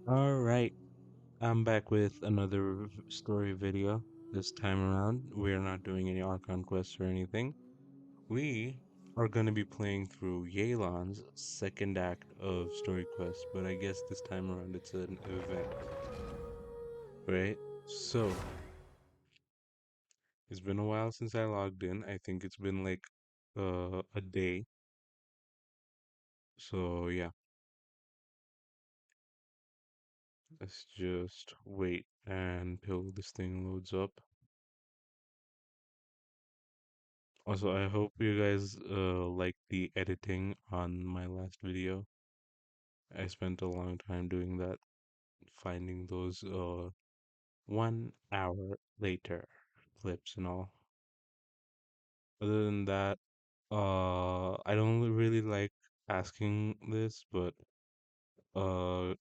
All right, I'm back with another story video. This time around, we're not doing any Archon quests or anything. We are going to be playing through Yelan's second act of story quest, but I guess this time around it's an event, right? So, it's been a while since I logged in. I think it's been like a day. So, yeah, let's just wait until this thing loads up. Also, I hope you guys like the editing on my last video. I spent a long time doing that, finding those 1 hour later clips and all. Other than that, I don't really like asking this, but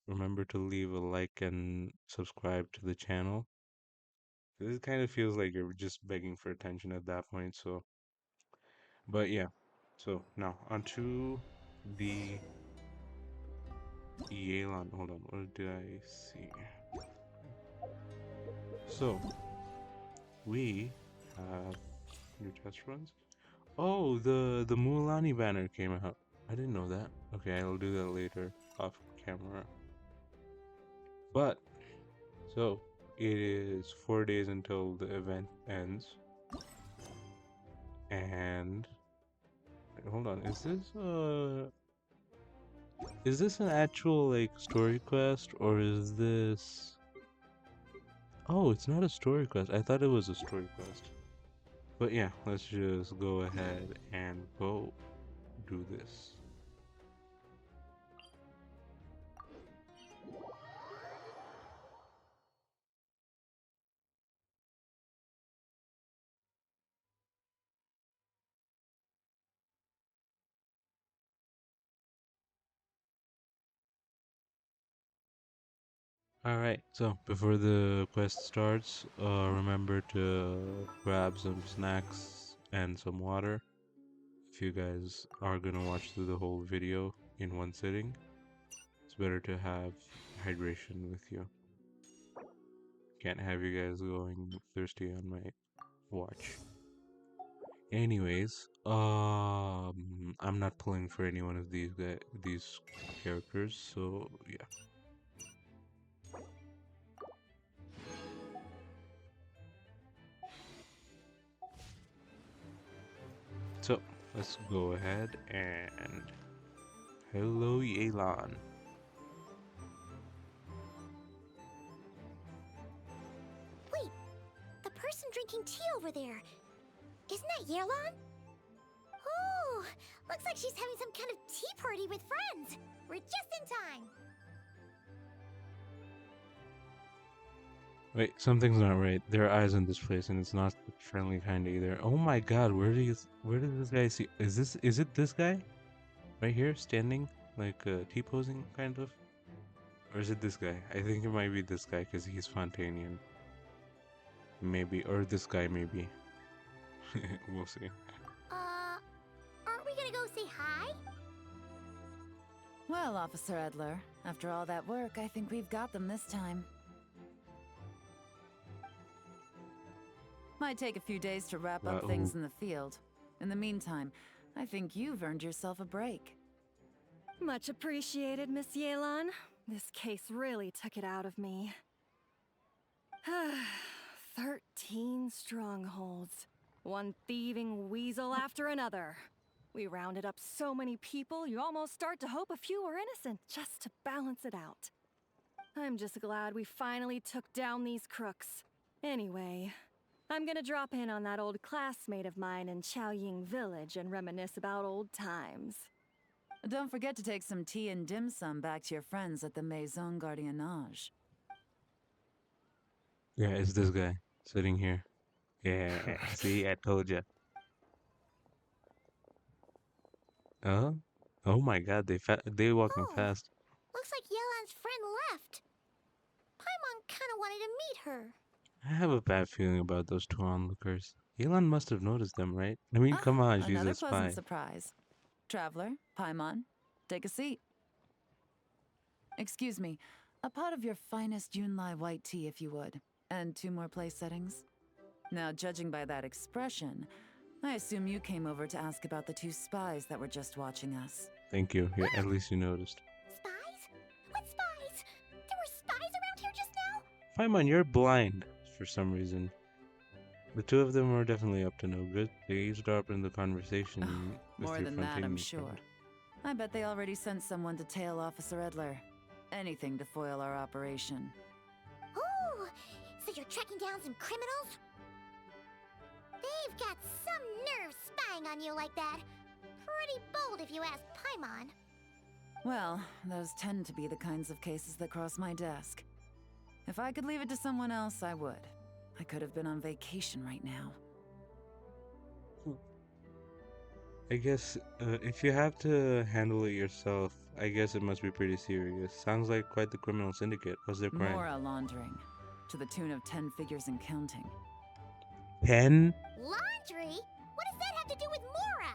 remember to leave a like and subscribe to the channel. This kind of feels like you're just begging for attention at that point, so but yeah. So now onto the Yelan. Hold on, what did I see? So we have new test runs. Oh, the Mulan banner came out. I didn't know that. Okay, I'll do that later off camera. But so it is 4 days until the event ends. And hold on, is this an actual like story quest or is this? Oh, it's not a story quest. I thought it was a story quest. But yeah, let's just go ahead and go do this. Alright, so before the quest starts, remember to grab some snacks and some water. If you guys are gonna watch through the whole video in one sitting, it's better to have hydration with you. Can't have you guys going thirsty on my watch. Anyways, I'm not pulling for any one of these characters, so yeah. So let's go ahead and hello Yelan. Wait, the person drinking tea over there. Isn't that Yerlon? Oh, looks like she's having some kind of tea party with friends. We're just in time. Wait, something's not right. There are eyes in this place, and it's not the friendly kind either. Oh my God, where did this guy see? Is it this guy right here, standing like T-posing kind of, or is it this guy? I think it might be this guy because he's Fontanian, maybe, or this guy maybe. We'll see. Aren't we gonna go say hi? Well, Officer Edler, after all that work, I think we've got them this time. Might take a few days to wrap up Uh-oh. things in the field. In the meantime, I think you've earned yourself a break. Much appreciated, Miss Yelan. This case really took it out of me. 13 strongholds. One thieving weasel after another. We rounded up so many people, you almost start to hope a few were innocent, just to balance it out. I'm just glad we finally took down these crooks. Anyway, I'm gonna drop in on that old classmate of mine in Chaoying Village and reminisce about old times. Don't forget to take some tea and dim sum back to your friends at the Maison Gardiennage. Yeah, it's this guy sitting here. Yeah, see, I told you. Oh, oh my God, they walking Oh, fast. looks like Yelan's friend left. Paimon kinda wanted to meet her. I have a bad feeling about those two onlookers. Elon must have noticed them, right? I mean, come on, she's a Another pleasant spy. surprise. Traveler, Paimon, take a seat. Excuse me, A pot of your finest Yunlai white tea, if you would. And 2 more place settings. Now, judging by that expression, I assume you came over to ask about the 2 spies that were just watching us. Thank you. Yeah, at least you noticed. Spies? What spies? There were spies around here just now? Paimon, you're blind for some reason. The 2 of them were definitely up to no good. They eavesdropped in the conversation with More your than that, I'm Fontaine sure. friend. I bet they already sent someone to tail Officer Edler. Anything to foil our operation. Oh, so you're tracking down some criminals? They've got some nerve spying on you like that. Pretty bold if you ask Paimon. Well, those tend to be the kinds of cases that cross my desk. If I could leave it to someone else, I would. I could have been on vacation right now. I guess if you have to handle it yourself, I guess it must be pretty serious. Sounds like quite the criminal syndicate. What's their crime? Mora laundering, to the tune of 10 figures and counting. 10? Laundry? What does that have to do with Mora?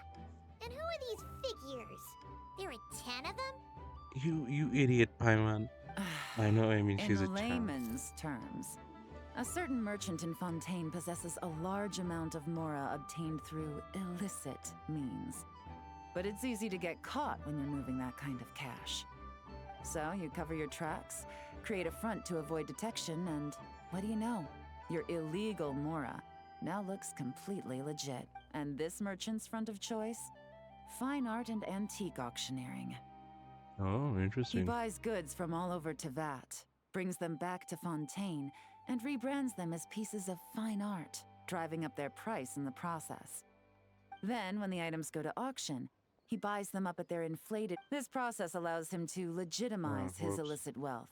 And who are these figures? There are 10 of them? You idiot, Paimon. I know, I mean, she's a In child. layman's terms, a certain merchant in Fontaine possesses a large amount of Mora obtained through illicit means. But it's easy to get caught when you're moving that kind of cash. So you cover your tracks, create a front to avoid detection, and what do you know? Your illegal Mora now looks completely legit. And this merchant's front of choice? Fine art and antique auctioneering. Oh, He interesting. buys goods from all over Tevat, brings them back to Fontaine, and rebrands them as pieces of fine art, driving up their price in the process. Then, when the items go to auction, he buys them up at their inflated. This process allows him to legitimize his whoops. illicit wealth.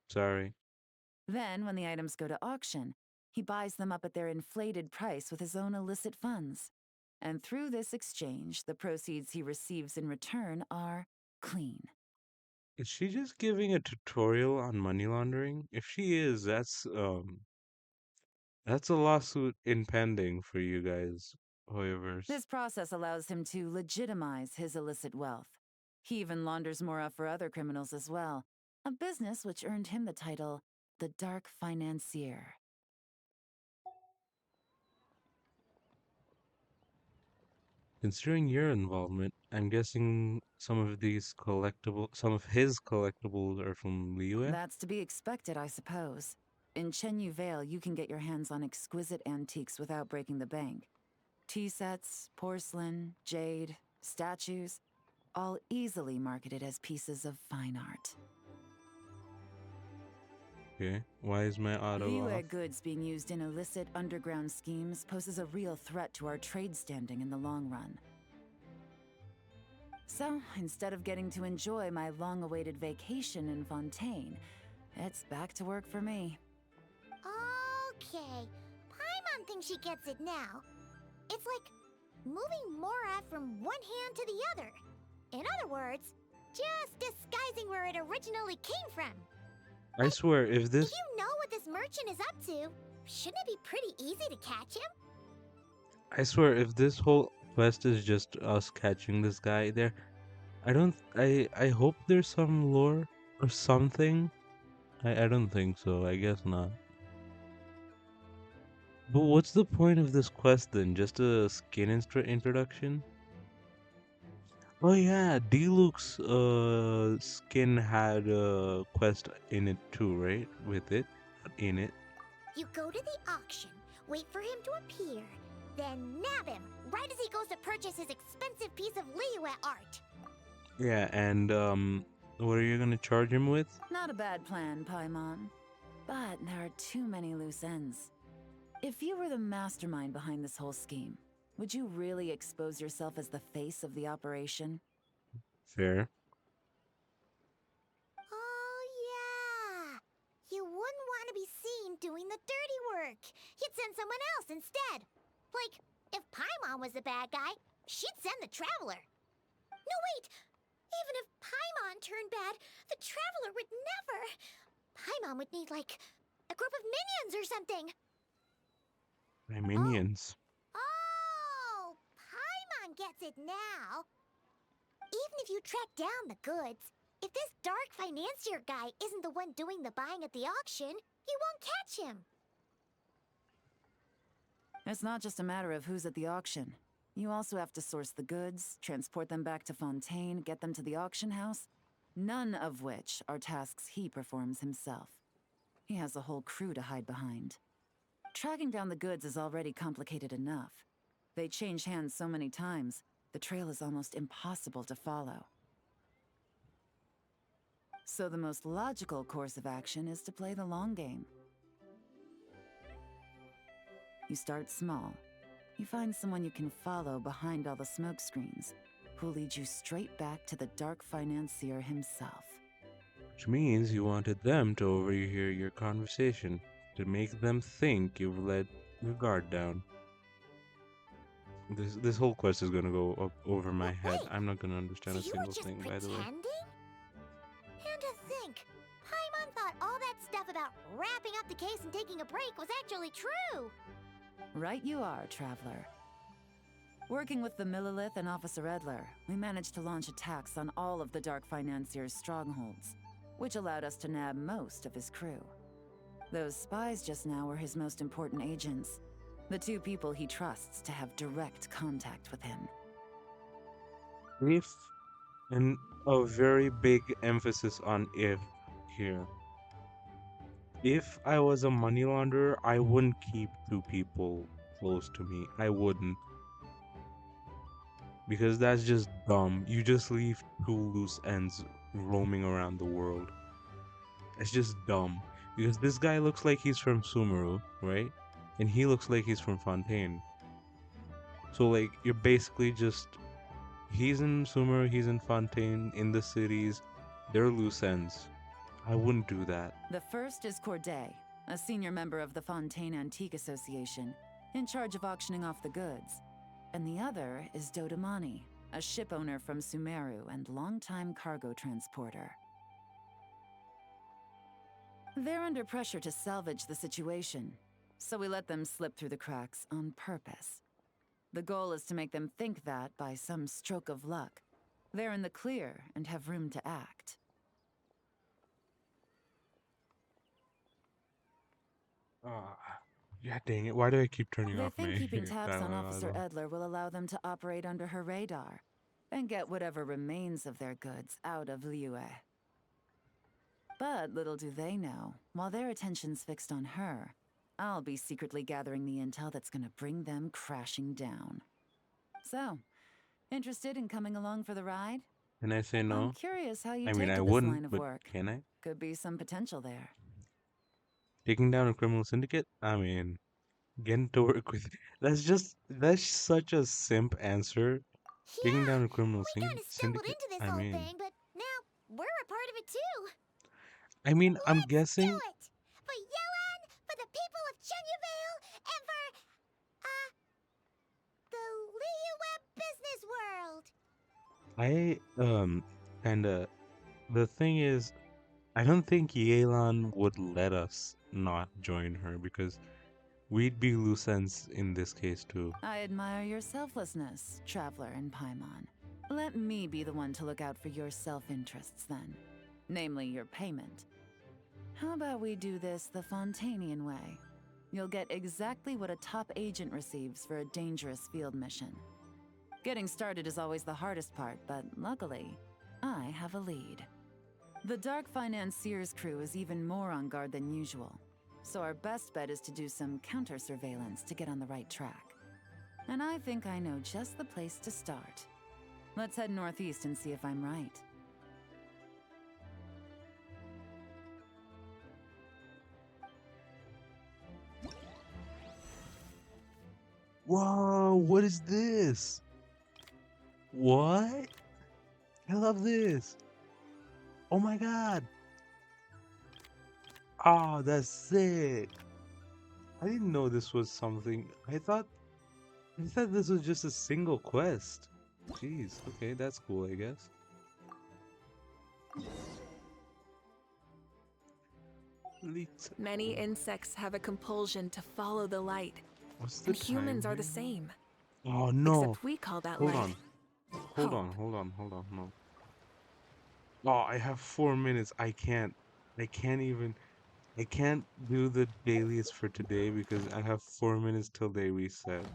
Sorry. Then, when the items go to auction, he buys them up at their inflated price with his own illicit funds. And through this exchange, the proceeds he receives in return are clean. Is she just giving a tutorial on money laundering? If she is, that's a lawsuit impending for you guys, Hoyoverse. This process allows him to legitimize his illicit wealth. He even launders Mora for other criminals as well, a business which earned him the title the Dark Financier. Considering your involvement, I'm guessing some of his collectibles are from Liyue? That's to be expected, I suppose. In Chenyu Vale, you can get your hands on exquisite antiques without breaking the bank. Tea sets, porcelain, jade, statues, all easily marketed as pieces of fine art. Okay, why is my auto Liyue off? goods being used in illicit underground schemes poses a real threat to our trade standing in the long run. So, instead of getting to enjoy my long-awaited vacation in Fontaine, it's back to work for me. Okay, Paimon thinks she gets it now. It's like moving Mora from one hand to the other. In other words, just disguising where it originally came from. I swear, if If this you know what this merchant is up to, shouldn't it be pretty easy to catch him? I swear, if this whole quest is just us catching this guy there, I hope there's some lore or something. I don't think so. I guess not. But what's the point of this quest then? Just a skin introduction? Oh yeah, D-Luke's skin had a quest in it too, right? With it, in it. You go to the auction, wait for him to appear, then nab him right as he goes to purchase his expensive piece of Liyue art. Yeah, and what are you gonna charge him with? Not a bad plan, Paimon. But there are too many loose ends. If you were the mastermind behind this whole scheme, would you really expose yourself as the face of the operation? Fair. Oh, yeah. You wouldn't want to be seen doing the dirty work. You'd send someone else instead. Like, if Paimon was the bad guy, she'd send the Traveler. No, wait! Even if Paimon turned bad, the Traveler would never. Paimon would need, like, a group of minions or something. My minions. Oh, Paimon gets it now. Even if you track down the goods, If this dark financier guy isn't the one doing the buying at the auction, you won't catch him. It's not just a matter of who's at the auction. You also have to source the goods, transport them back to Fontaine, get them to the auction house, none of which are tasks he performs himself. He has a whole crew to hide behind. Tracking down the goods is already complicated enough. They change hands so many times, the trail is almost impossible to follow. So the most logical course of action is to play the long game. You start small. You find someone you can follow behind all the smoke screens, who'll lead you straight back to the dark financier himself. Which means you wanted them to overhear your conversation, to make them think you've let your guard down. This whole quest is gonna go up over my head. Wait, I'm not gonna understand so a you were single just thing, by the way. pretending? And to think, Paimon thought all that stuff about wrapping up the case and taking a break was actually true. Right you are, Traveler. Working with the Millilith and Officer Edler, we managed to launch attacks on all of the Dark Financier's strongholds, which allowed us to nab most of his crew. Those spies just now were his most important agents, the two people he trusts to have direct contact with him. If, and a very big emphasis on if here. If I was a money launderer, I wouldn't keep two people close to me. I wouldn't. Because that's just dumb. You just leave two loose ends roaming around the world. It's just dumb. Because this guy looks like he's from Sumeru, right? And he looks like he's from Fontaine. So, like, you're basically just. He's in Sumeru, he's in Fontaine, in the cities. They're loose ends. I wouldn't do that. The first is Corday, a senior member of the Fontaine Antique Association, in charge of auctioning off the goods. And the other is Dodamani, a ship owner from Sumeru and longtime cargo transporter. They're under pressure to salvage the situation, so we let them slip through the cracks on purpose. The goal is to make them think that, by some stroke of luck, they're in the clear and have room to act. Ah, yeah, dang it. Why do I keep turning They off think my keeping tabs on dialogue Officer auto? Edler will allow them to operate under her radar and get whatever remains of their goods out of Liyue. But little do they know, while their attention's fixed on her, I'll be secretly gathering the intel that's gonna bring them crashing down. So, interested in coming along for the ride? Can I say I'm no? curious how you I mean, take I to this line wouldn't, of but work. can I? Could be some potential there. Taking down a criminal syndicate? I mean, getting to work with. That's such a simp answer. Taking Yeah, down a criminal we kind of stumbled syndicate? into this I whole mean, thing, but now we're a part of it too. I'm Let's do guessing. it! For Yolan, for the people of Chenyaville, and for, the Liyue business world! I, kinda. The thing is, I don't think Yelan would let us not join her because we'd be loose ends in this case too. I admire your selflessness, Traveler and Paimon. Let me be the one to look out for your self-interests then. Namely, your payment. How about we do this the Fontainian way? You'll get exactly what a top agent receives for a dangerous field mission. Getting started is always the hardest part, but luckily, I have a lead. The Dark Financier's crew is even more on guard than usual, so our best bet is to do some counter-surveillance to get on the right track. And I think I know just the place to start. Let's head northeast and see if I'm right. Whoa, what is this? What? I love this. Oh my god. Oh, that's sick. I didn't know this was something. I thought this was just a single quest. Jeez, okay, that's cool, I guess. Elite. Many insects have a compulsion to follow the light, What's the and humans are the time same. here? Oh no. Except we call that Hold light on. Hold hope. on, hold on, hold on, no. Oh, I have 4 minutes. I can't even. I can't do the dailies for today because I have 4 minutes till they reset.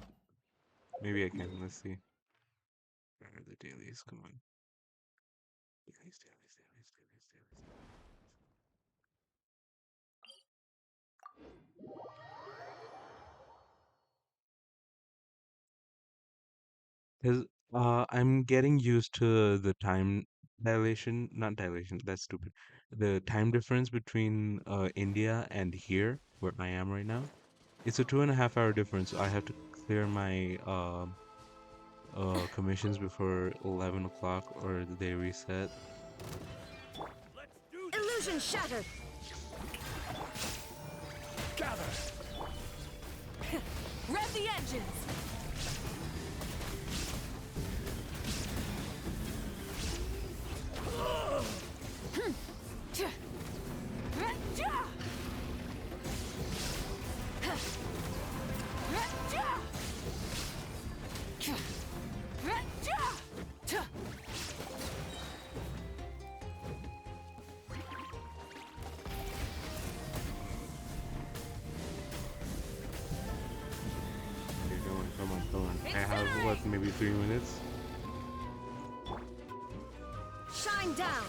Maybe I can. Let's see. Where are the dailies? Come on. Dailies, dailies, dailies, dailies, dailies. Because I'm getting used to the time dilation, not dilation, that's stupid. The time difference between India and here, where I am right now. It's a 2.5 hour difference. So I have to clear my commissions before 11 o'clock or they reset. Illusion shattered! Gather! Rev the engines! Okay, come on, come on, come on. I have what, maybe 3 minutes? Shine down!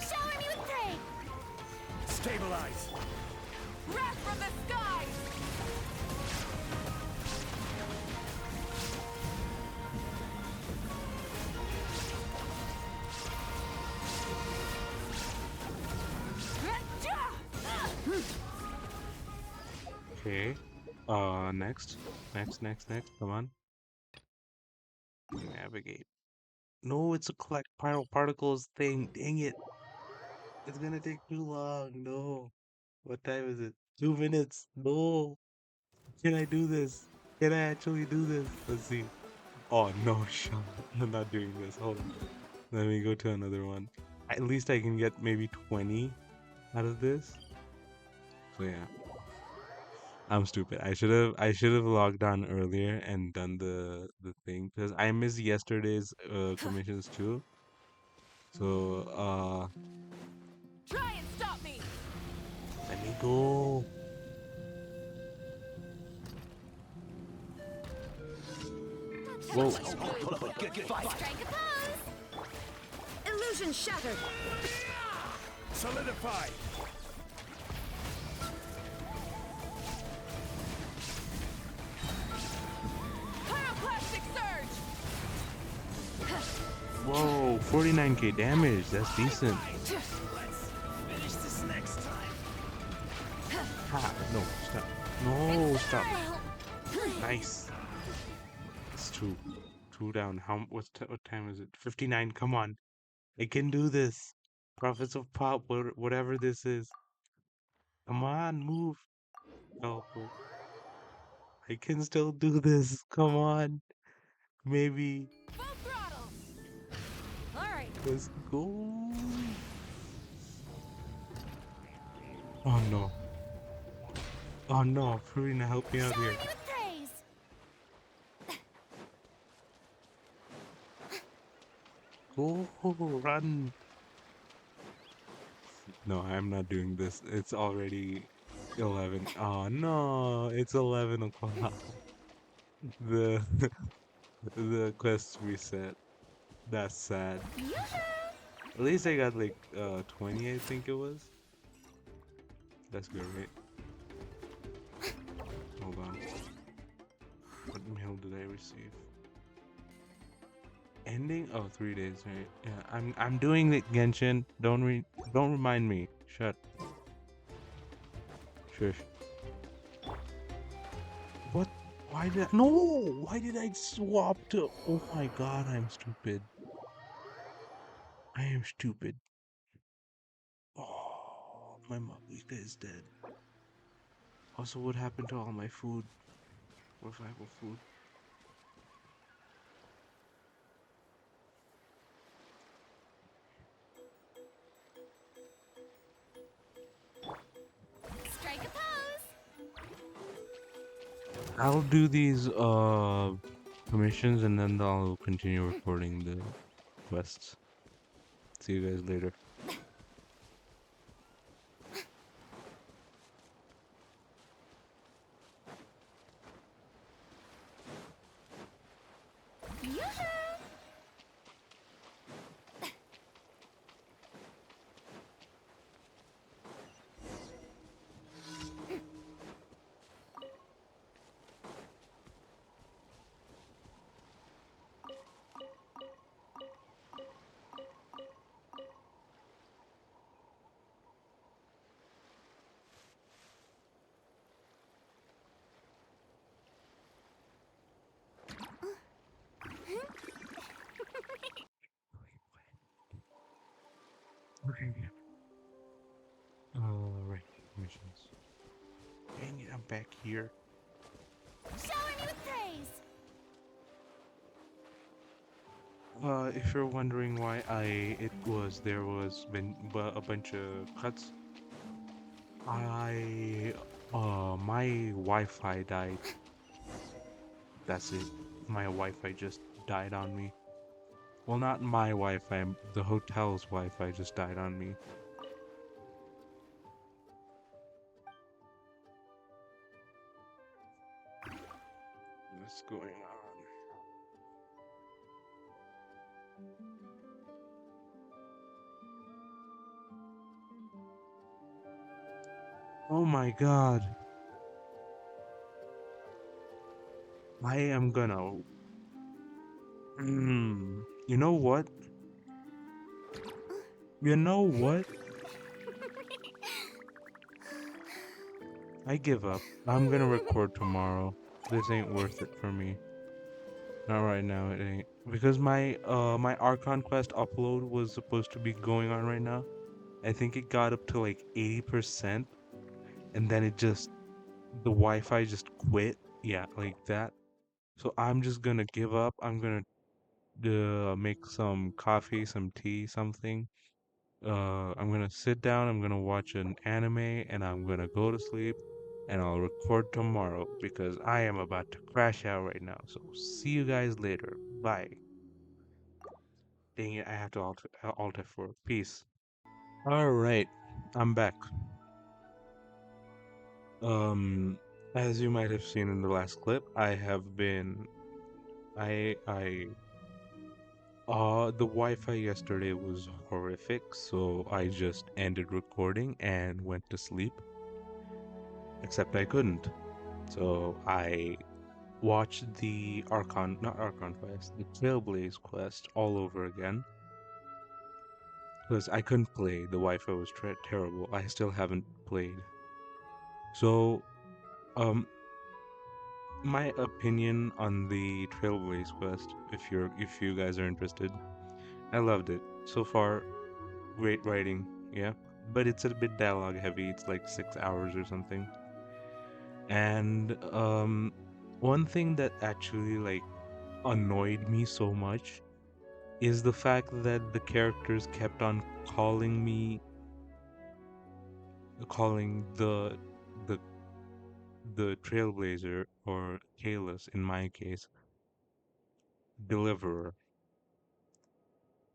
Shower me with praise! Stabilize! Wrath from the skies! Okay. Next. Next. Come on. Navigate. No, it's a collect particles thing. Dang it. It's gonna take too long. No. What time is it? 2 minutes. No. Can I do this? Can I actually do this? Let's see. Oh no, Sean. I'm not doing this. Hold on. Let me go to another one. At least I can get maybe 20 out of this. So yeah. I'm stupid. I should have logged on earlier and done the thing because I missed yesterday's commissions too. So Try and stop me! let me go. Whoa. Strike a pose! Illusion shattered! Solidify! Pyroclastic surge! Whoa, 49k damage. That's decent. Let's finish this next time. Ah, no, stop. No, stop. Nice. It's two down. What time is it? 59. Come on. I can do this. Prophets of Pop, whatever this is. Come on, move. Oh, boy. I can still do this. Come on. Maybe. Full throttle! Alright, Let's go. Oh no. Oh no. Farina, help me out Shower here. me with praise! Go, run. No, I'm not doing this. It's already 11. Oh no, it's 11 o'clock. The the quest reset. That's sad. Yoo-hoo! At least I got like 20, I think it was. That's good, right? Hold on. What mail did I receive? Ending? Oh, 3 days, right? Yeah, I'm doing it, Genshin. Don't remind me. Shut. Shush. What? Why did I, no? Why did I swap to? Oh my God, I'm stupid. I am stupid. Oh, my Mabuika is dead. Also, what happened to all my food? Revival food. Strike a pose! I'll do these commissions and then I'll continue recording the quests. see you guys later. Yoo-hoo! Okay. Right. Missions. Dang it, I'm back here. Shower me with praise! If you're wondering why there was been a bunch of cuts. My Wi-Fi died. That's it. My Wi-Fi just died on me. Well, not my Wi-Fi. The hotel's Wi-Fi just died on me. What's going on? Oh my God. I am gonna. You know what? You know what? I give up. I'm gonna record tomorrow. This ain't worth it for me. Not right now, it ain't. Because my Archon Quest upload was supposed to be going on right now. I think it got up to like 80%, and then the Wi-Fi just quit. Yeah, like that. So I'm just gonna give up. I'm gonna make some coffee, some tea, something. I'm gonna sit down, I'm gonna watch an anime, and I'm gonna go to sleep, and I'll record tomorrow because I am about to crash out right now. So see you guys later. Bye. Dang it, I have to alter for peace. All right, I'm back. Um, as you might have seen in the last clip, the Wi-Fi yesterday was horrific, so I just ended recording and went to sleep. Except I couldn't. So I watched the not Archon quest, the Trailblaze quest all over again. Because I couldn't play, the Wi-Fi was terrible. I still haven't played. So, um, my opinion on the Trailblaze quest, if you guys are interested, I loved it. So far, great writing, yeah. But it's a bit dialogue heavy. It's like 6 hours or something. And one thing that actually like annoyed me so much is the fact that the characters kept on calling the the trailblazer, or Kalis in my case, deliverer.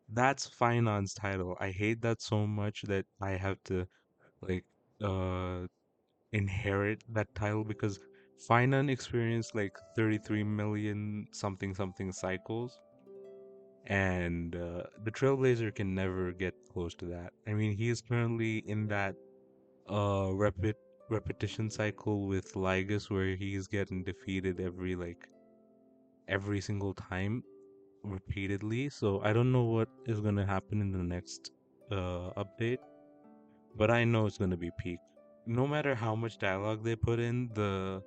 That's Finon's title. I hate that so much that I have to like uh inherit that title because Finon experienced like 33 million something something cycles, and the Trailblazer can never get close to that. I mean, he is currently in that repetition cycle with Lygus where he's getting defeated every single time repeatedly. So I don't know what is gonna happen in the next update, but I know it's gonna be peak. No matter how much dialogue they put in, the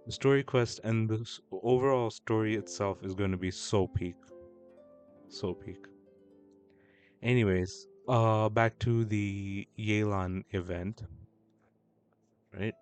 story quest and the overall story itself is going to be so peak, so peak. Anyways, back to the Yelan event, right?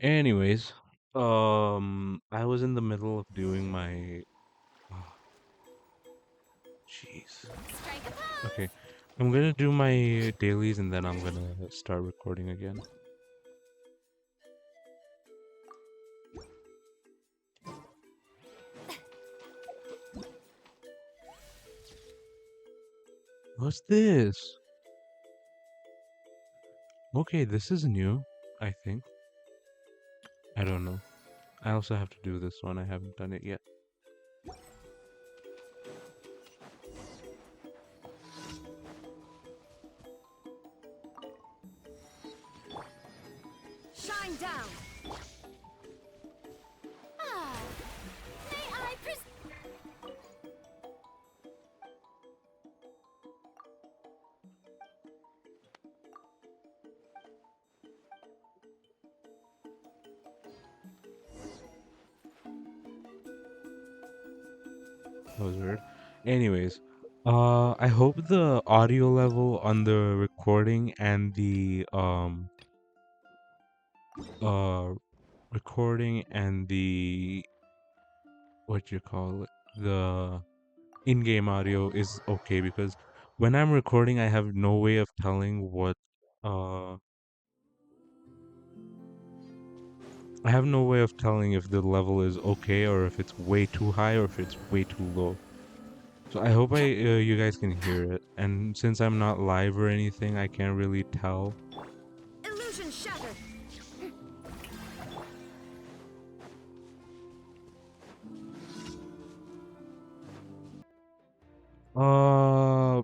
Anyways, I was in the middle of doing my. Oh, jeez. Strike a pose! Okay, I'm gonna do my dailies and then I'm gonna start recording again. What's this? Okay, this is new, I think. I don't know. I also have to do this one. I haven't done it yet. Shine down! Ah, may I That was weird. Anyways, I hope the audio level on the recording and the uh recording and the what you call it, the in-game audio is okay, because when I'm recording I have no way of telling what uh I have no way of telling if the level is okay or if it's way too high or if it's way too low. So I hope you guys can hear it. And since I'm not live or anything, I can't really tell. Illusion shattered! Uh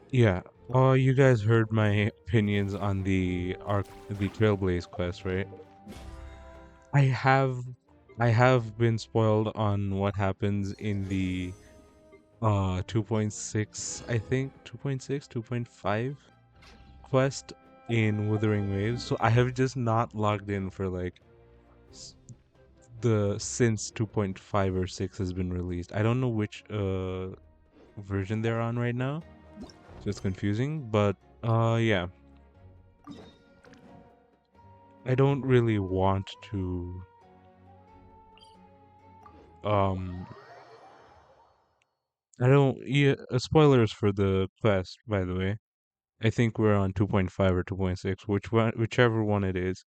yeah. You guys heard my opinions on the Trailblaze quest, right? I have I have been spoiled on what happens in the 2.6, I think 2.6, 2.5 quest in Wuthering Waves. So I have just not logged in for like s- the since 2.5 or 6 has been released. I don't know which version they're on right now. So it's confusing, but yeah. I don't really want to um I don't yeah, spoilers for the quest, by the way. I think we're on 2.5 or 2.6, whichever one it is.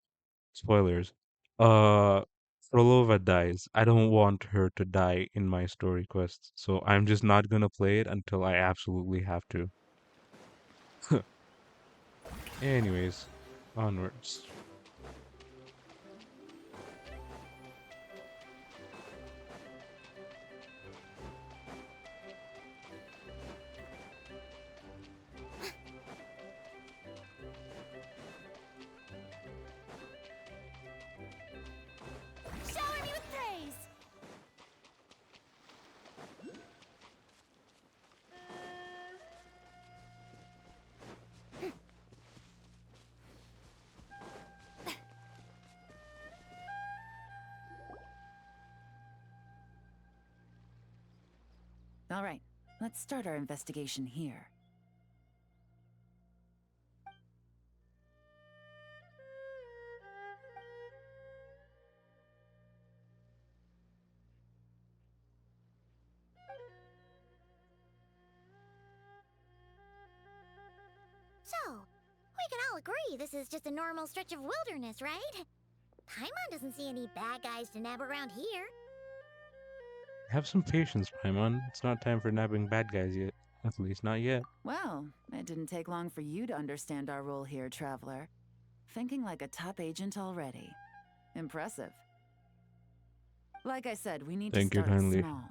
Spoilers. Uh Frolova dies. I don't want her to die in my story quest, so I'm just not gonna play it until I absolutely have to. Anyways, onwards. shower me with praise? All right, let's start our investigation here. So, we can all agree this is just a normal stretch of wilderness, right? Paimon doesn't see any bad guys to nab around here. Have some patience, Paimon. It's not time for nabbing bad guys yet. At least not yet. Well, it didn't take long for you to understand our role here, Traveler. Thinking like a top agent already. Impressive. Like I said, we need to Thank you start kindly. small.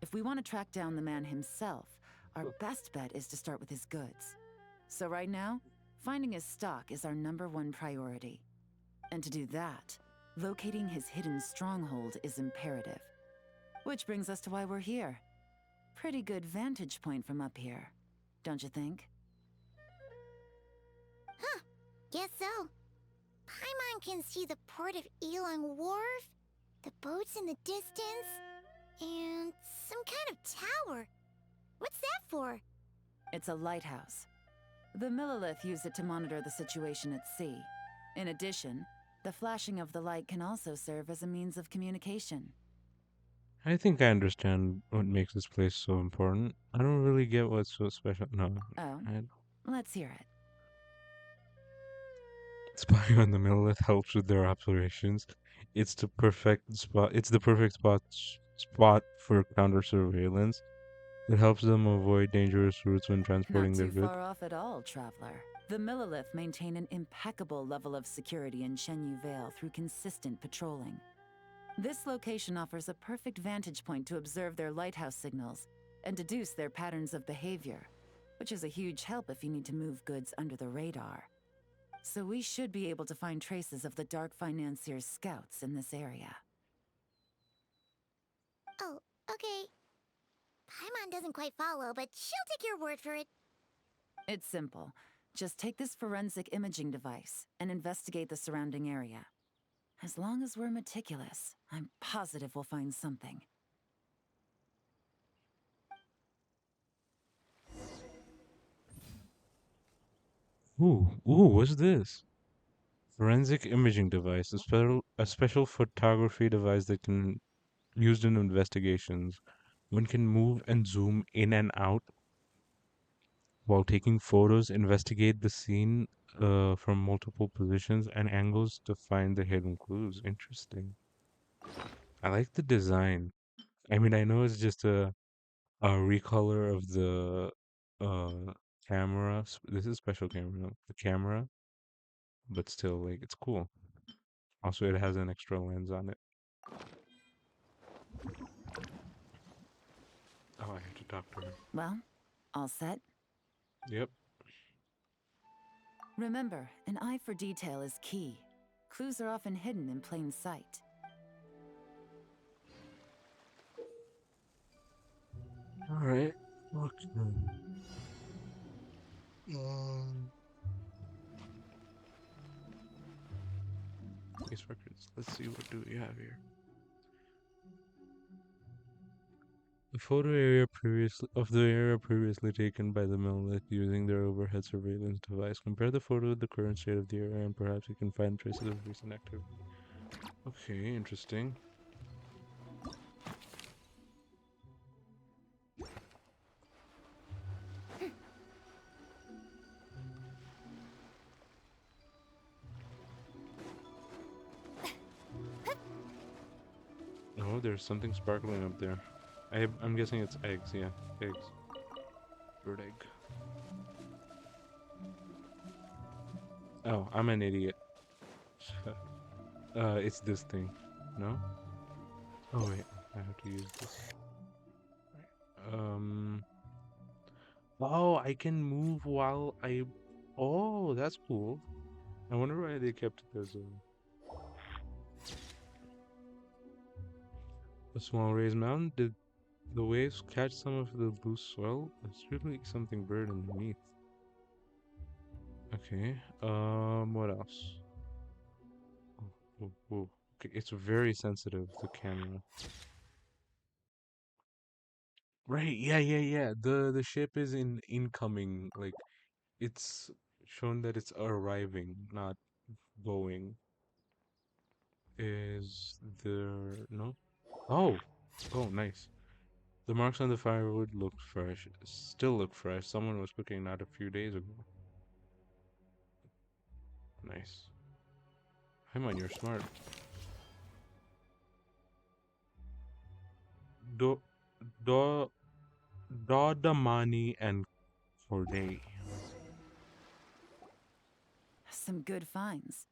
If we want to track down the man himself, our best bet is to start with his goods. So right now, finding his stock is our #1 priority. And to do that, locating his hidden stronghold is imperative. Which brings us to why we're here. Pretty good vantage point from up here, don't you think? Huh, guess so. Paimon can see the port of Elon Wharf, the boats in the distance, and some kind of tower. What's that for? It's a lighthouse. The Millilith use it to monitor the situation at sea. In addition, The flashing of the light can also serve as a means of communication. I think I understand what makes this place so important. I don't really get what's so special. No, Oh, I, let's hear it. spying on the Millith helps with their operations. It's the perfect spot for counter surveillance. It helps them avoid dangerous routes when Not transporting their too goods. far off at all, traveler. The Millilith maintain an impeccable level of security in Shenyu Vale through consistent patrolling. This location offers a perfect vantage point to observe their lighthouse signals and deduce their patterns of behavior, which is a huge help if you need to move goods under the radar. So we should be able to find traces of the Dark Financier's scouts in this area. Oh, okay. Paimon doesn't quite follow, but she'll take your word for it. It's simple. Just take this forensic imaging device and investigate the surrounding area. As long as we're meticulous, I'm positive we'll find something. What's this? Forensic imaging device, a special photography device that can used in investigations. One can move and zoom in and out while taking photos, investigate the scene from multiple positions and angles to find the hidden clues. Interesting. I like the design. I mean, I know it's just a recolor of the uh camera. This is special camera, the camera, but still, like, it's cool. Also, it has an extra lens on it. Oh, I have to talk to her. Well, all set? Yep. Remember, an eye for detail is key. Clues are often hidden in plain sight. All right. Okay. Um, Case records. Let's see, what do we have here? The photo area previously taken by the Millith using their overhead surveillance device. Compare the photo with the current state of the area, and perhaps you can find traces of recent activity. Okay, interesting. Oh, there's something sparkling up there. I'm guessing it's eggs. Yeah, eggs. Bird egg. Oh, I'm an idiot. It's this thing. No? Oh wait, I have to use this. Um. Oh, I can move while I. Oh, that's cool. I wonder why they kept it as a small raised mound. Did the waves catch some of the loose swell? There's really something buried underneath. Okay. What else? Oh. Okay, it's very sensitive, the camera. Right, yeah. The ship is in incoming, like it's shown that it's arriving, not going. Is there no? Oh, oh, nice. The marks on the firewood look fresh. Still look fresh. Someone was cooking that a few days ago. Nice. Come on, you're smart. Do, do, Dodamani and Corday. Some good finds.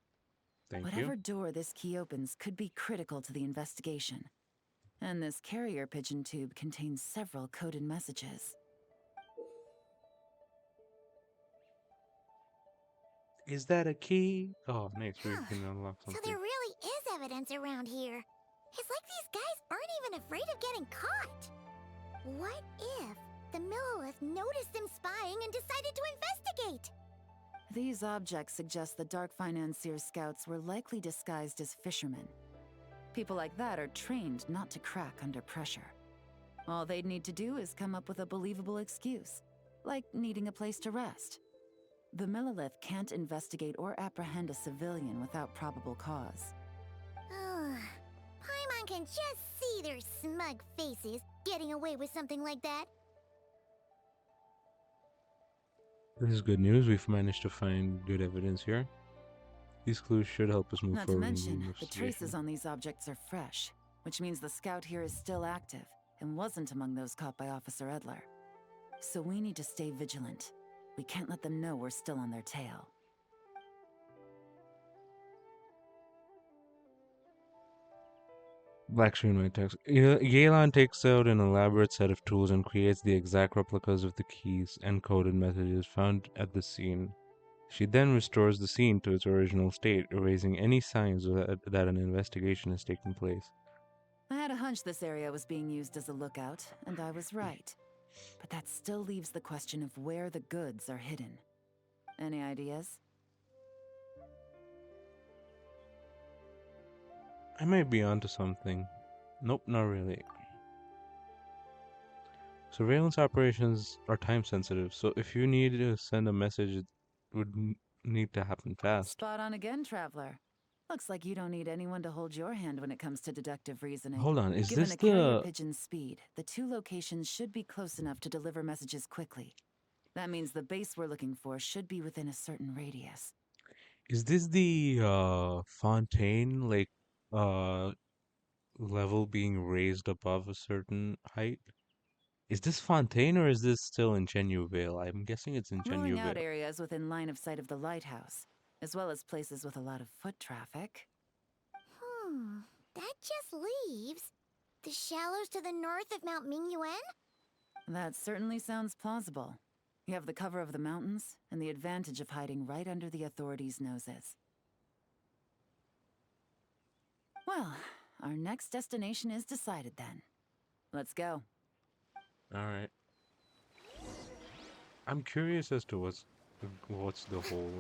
Thank you. Whatever door this key opens could be critical to the investigation. And this carrier pigeon tube contains several coded messages. Is that a key? Oh, nice. We can unlock So something. there really is evidence around here. It's like these guys aren't even afraid of getting caught. What if the Millilith noticed them spying and decided to investigate? These objects suggest the Dark Financier scouts were likely disguised as fishermen. People like that are trained not to crack under pressure. All they'd need to do is come up with a believable excuse, like needing a place to rest. The Millilith can't investigate or apprehend a civilian without probable cause. Ugh. Paimon can just see their smug faces getting away with something like that. This is good news. We've managed to find good evidence here. These clues should help us move Not to forward in the mention, the investigation. traces on these objects are fresh, which means the scout here is still active and wasn't among those caught by Officer Edler. So we need to stay vigilant. We can't let them know we're still on their tail. Black screen white text. Yelan takes out an elaborate set of tools and creates the exact replicas of the keys and coded messages found at the scene. She then restores the scene to its original state, erasing any signs that an investigation has taken place. I had a hunch this area was being used as a lookout, and I was right. But that still leaves the question of where the goods are hidden. Any ideas? I might be onto something. Nope, not really. Surveillance operations are time sensitive, so if you need to send a message, it would need to happen fast. Spot on again, Traveler. Looks like you don't need anyone to hold your hand when it comes to deductive reasoning. Hold on, is Given this a carrier the... pigeon's speed, the two locations should be close enough to deliver messages quickly. That means the base we're looking for should be within a certain radius. Is this the fontaine, like, level being raised above a certain height? Is this Fontaine or is this still in Genueville? I'm guessing it's in Ruling out Genueville. areas within line of sight of the lighthouse, as well as places with a lot of foot traffic. That just leaves the shallows to the north of Mount Mingyuan? That certainly sounds plausible. You have the cover of the mountains, and the advantage of hiding right under the authorities' noses. Well, our next destination is decided then. Let's go. Alright. I'm curious as to what's the whole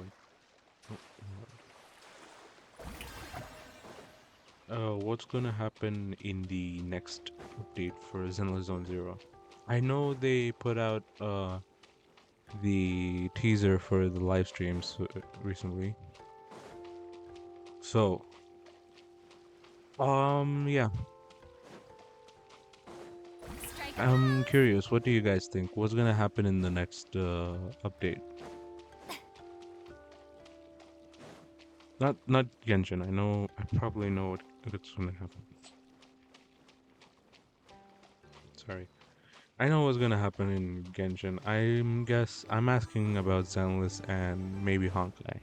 what's gonna happen in the next update for Zenless Zone Zero. I know they put out the teaser for the live streams recently. So yeah. I'm curious, what do you guys think? What's gonna happen in the next update? Not Genshin. I probably know what's gonna happen. Sorry. I know what's gonna happen in Genshin. I'm asking about Zenless and maybe Honkai.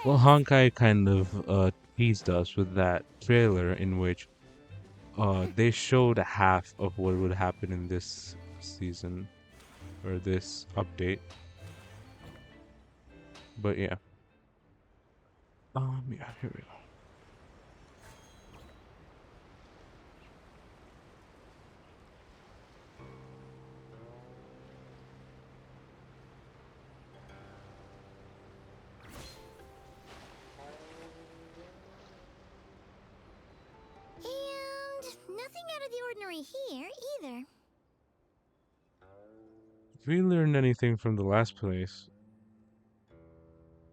Well, Honkai kind of teased us with that trailer in which they showed half of what would happen in this season or this update. But yeah. Yeah, here we go. And nothing out of the ordinary here, either. If we learned anything from the last place,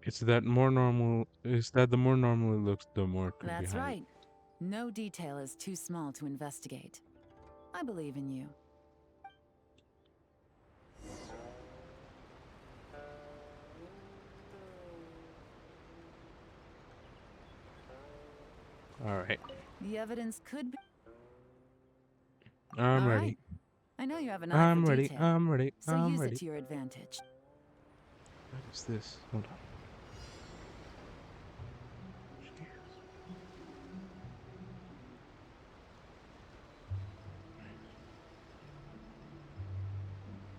it's that the more normal it looks, the more it could be That's hiding. right. No detail is too small to investigate. I believe in you. Alright. The evidence could be... I'm All ready. right. I know you have an eye I'm for ready. detail, I'm ready. so I'm use ready. it to your advantage. What is this? Hold on.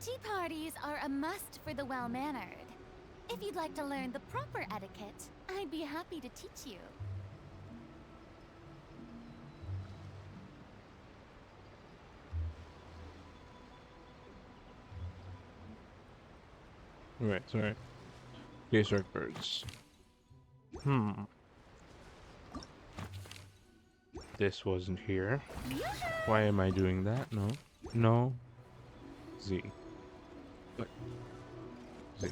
Tea parties are a must for the well-mannered. If you'd like to learn the proper etiquette, I'd be happy to teach you. Right, sorry. Case records. This wasn't here. Why am I doing that? No. No. Z. What? Z.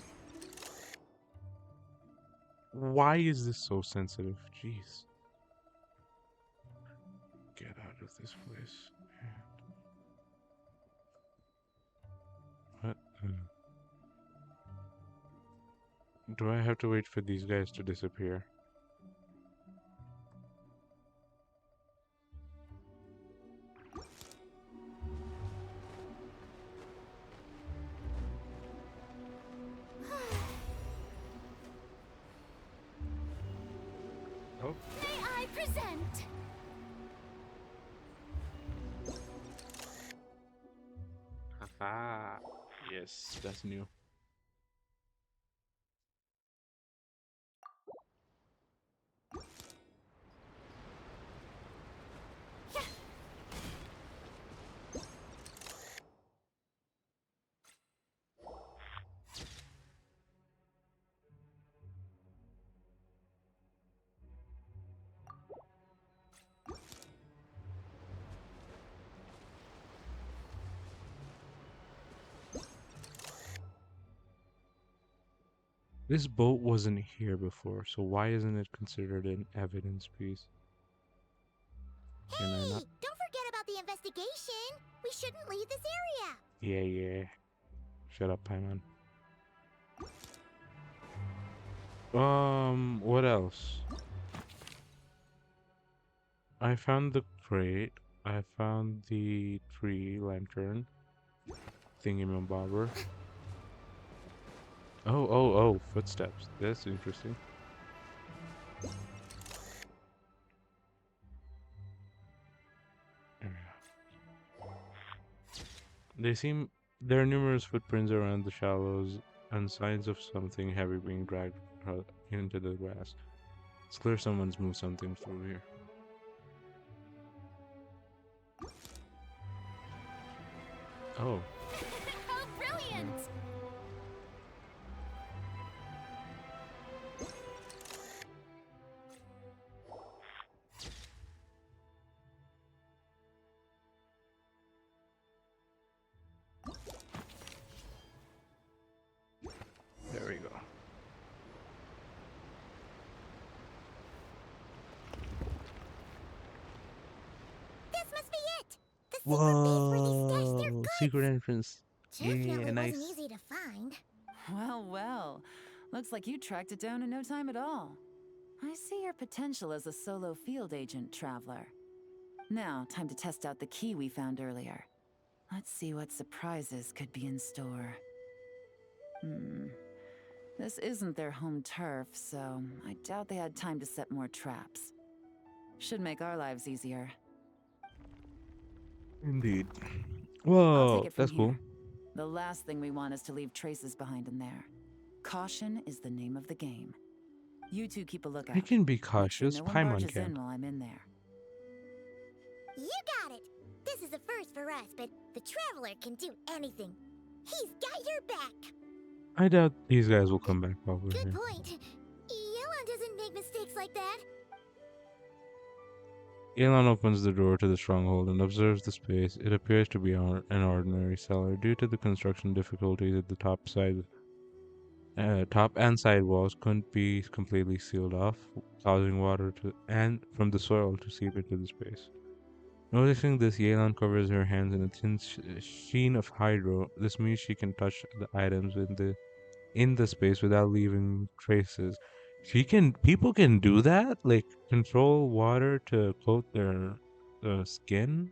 Why is this so sensitive? Jeez. Get out of this place. What? Do I have to wait for these guys to disappear? Oh. May I present? Haha. Yes, that's new. This boat wasn't here before, so why isn't it considered an evidence piece? Can I Hey, not? don't forget about the investigation. We shouldn't leave this area. Yeah. Shut up, Paimon. What else? I found the crate. I found the tree lantern thingy-mabobber. Oh, footsteps. That's interesting. There are numerous footprints around the shallows and signs of something heavy being dragged into the grass. It's clear someone's moved something through here. Oh, How brilliant! there we go. This must be it! The secret base where they stash their Whoa, goods! secret entrance. Definitely Yeah, wasn't nice. easy to find. Well. Looks like you tracked it down in no time at all. I see your potential as a solo field agent, Traveler. Now, time to test out the key we found earlier. Let's see what surprises could be in store. This isn't their home turf, so I doubt they had time to set more traps. Should make our lives easier. Indeed. I'll take Whoa, it from that's here. cool. The last thing we want is to leave traces behind in there. Caution is the name of the game. You two keep a lookout. I can be Make sure cautious. no one Paimon barges can't. in while I'm in there. You got it! This is a first for us, but the Traveler can do anything. He's got your back! I doubt these guys will come back over Good here. point. Yelan doesn't make mistakes like that. Elon opens the door to the stronghold and observes the space. It appears to be an ordinary cellar. Due to the construction difficulties at the top and side walls couldn't be completely sealed off, causing water from the soil to seep into the space. Noticing this, Yelan covers her hands in a thin sheen of hydro. This means she can touch the items in the space without leaving traces. People can do that, like control water to coat their skin.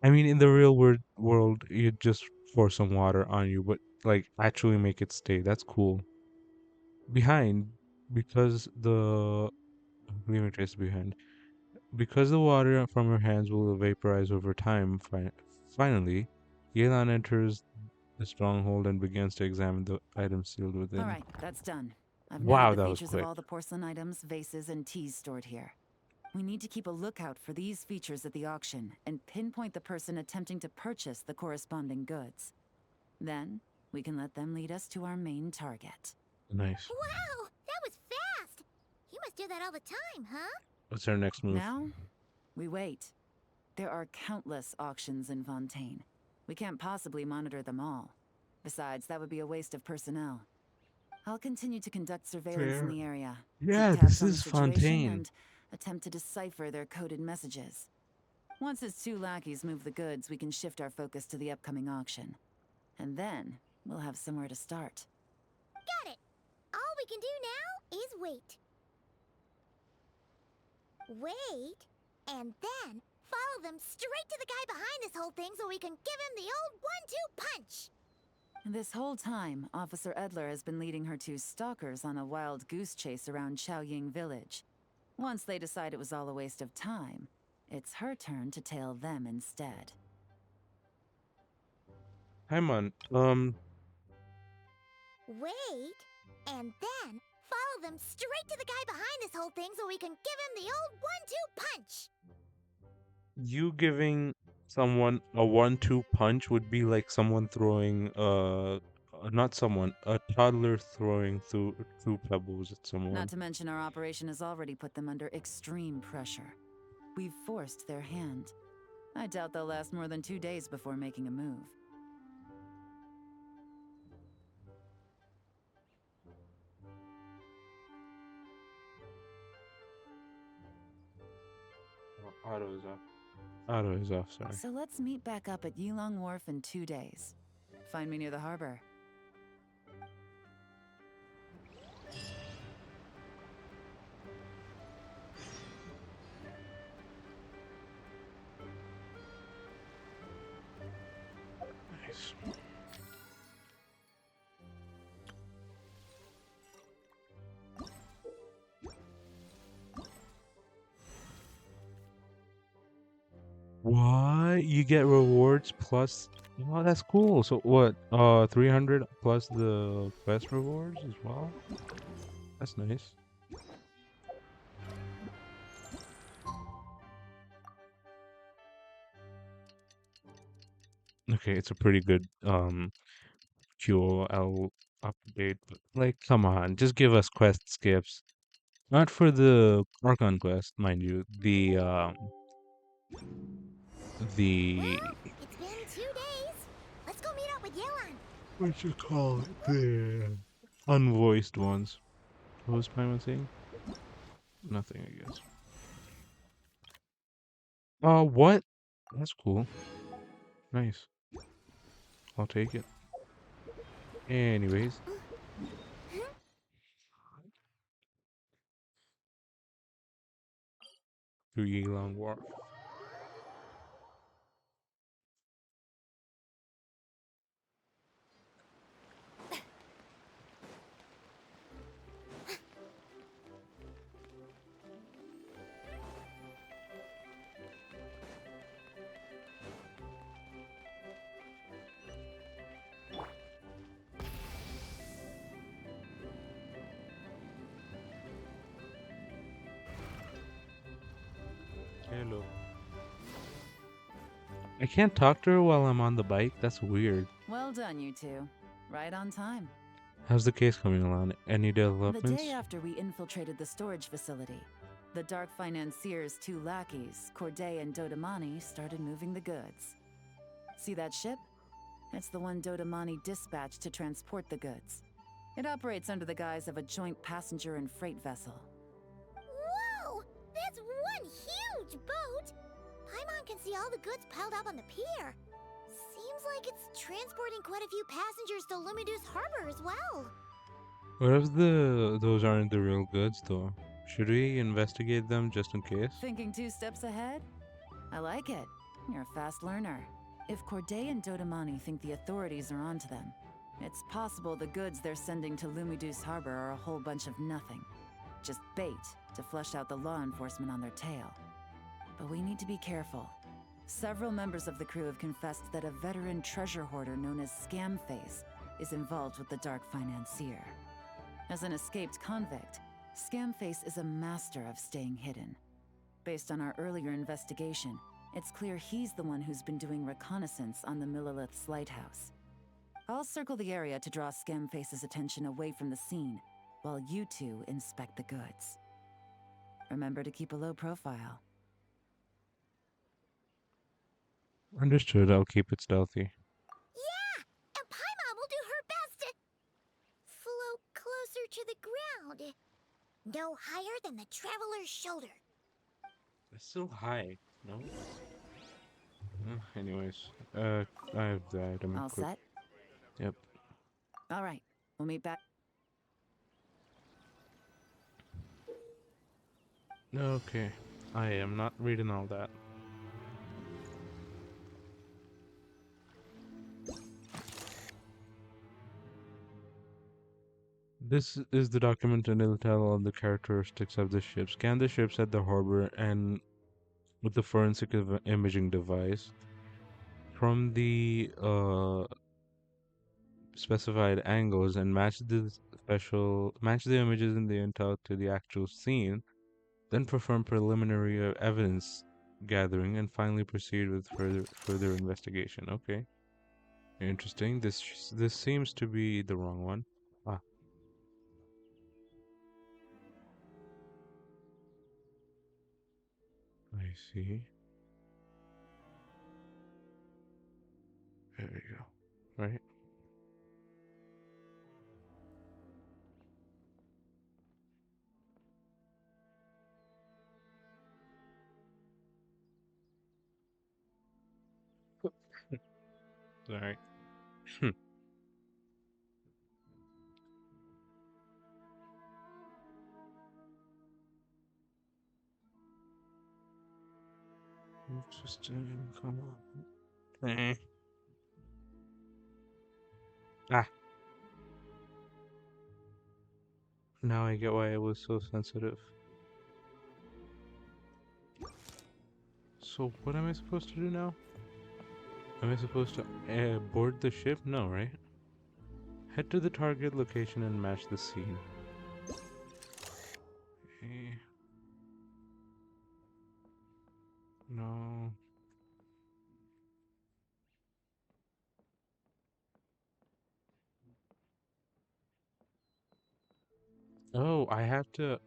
I mean, in the real world, you just pour some water on you, but like actually make it stay. That's cool. Behind, because the leaving traces behind, because the water from her hands will vaporize over time. Finally, Yelan enters the stronghold and begins to examine the items sealed within. Alright, that's done. I've noted Wow, the that was features of quick. all the porcelain items, vases, and teas stored here. We need to keep a lookout for these features at the auction and pinpoint the person attempting to purchase the corresponding goods. Then, we can let them lead us to our main target. Nice. Wow, that was fast! You must do that all the time, huh? What's our next move? Now, we wait. There are countless auctions in Fontaine. We can't possibly monitor them all. Besides, that would be a waste of personnel. I'll continue to conduct surveillance in Fair. the area, keep Yeah, this tabs on the is situation, Fontaine. and attempt to decipher their coded messages. Once his two lackeys move the goods, we can shift our focus to the upcoming auction. And then, we'll have somewhere to start. Got it. All we can do now is wait. Wait, and then follow them straight to the guy behind this whole thing so we can give him the old 1-2 punch. This whole time, Officer Edler has been leading her two stalkers on a wild goose chase around Chaoying village. Once they decide it was all a waste of time, it's her turn to tail them instead. Hi, man. Wait, and then follow them straight to the guy behind this whole thing so we can give him the old 1-2 punch. You giving someone a 1-2 punch would be like someone throwing not someone, a toddler throwing through two pebbles at someone. Not to mention our operation has already put them under extreme pressure. We've forced their hand. I doubt they'll last more than 2 days before making a move. Auto is off. Auto is off, sorry. So let's meet back up at Yilong Wharf in 2 days. Find me near the harbor. Nice. What? You get rewards plus. Oh, that's cool. So what? 300 plus the quest rewards as well? That's nice. Okay, it's a pretty good QOL update, but like, come on, just give us quest skips. Not for the Archon quest, mind you. The It's been 2 days. Let's go meet up with Yelan. what you call it? The unvoiced ones. What was Paimon saying? Nothing, I guess. What? That's cool. Nice. I'll take it. Anyways. To Yilong War. Hello. I can't talk to her while I'm on the bike. That's weird. Well done, you two. Right on time. How's the case coming along? Any The developments? day after we infiltrated the storage facility, the Dark Financier's two lackeys, Corday and Dodamani, started moving the goods. See that ship? It's the one Dodamani dispatched to transport the goods. It operates under the guise of a joint passenger and freight vessel. Whoa! That's one huge boat! Paimon can see all the goods piled up on the pier. Seems like it's transporting quite a few passengers to Lumidus Harbor as well. What if those aren't the real goods though? Should we investigate them just in case? Thinking 2 steps ahead? I like it. You're a fast learner. If Corday and Dodamani think the authorities are onto them, it's possible the goods they're sending to Lumidus Harbor are a whole bunch of nothing. Just bait to flush out the law enforcement on their tail. But we need to be careful. Several members of the crew have confessed that a veteran treasure hoarder known as Scamface is involved with the Dark Financier. As an escaped convict, Scamface is a master of staying hidden. Based on our earlier investigation, it's clear he's the one who's been doing reconnaissance on the Millilith's lighthouse. I'll circle the area to draw Scamface's attention away from the scene, while you two inspect the goods. Remember to keep a low profile. Understood, I'll keep it stealthy. Yeah! And Paimon will do her best to float ground. No higher than the traveler's shoulder. It's still high, no? Anyways, I have the item All equipped. set? Yep. All right. We'll meet back. Okay. I am not reading all that. This is the document and it'll tell all the characteristics of the ship. Scan the ships at the harbor and with the forensic imaging device. From the specified angles and match the images in the intel to the actual scene, then perform preliminary evidence gathering and finally proceed with further investigation. Okay. Interesting. This seems to be the wrong one. Ah, I see. There we go. Right. Sorry. Interesting. Come on. Ah, now I get why it was so sensitive. So what am I supposed to do now? Am I supposed to board the ship? No, right? Head to the target location and match the scene. Eh, no. Oh, I have to.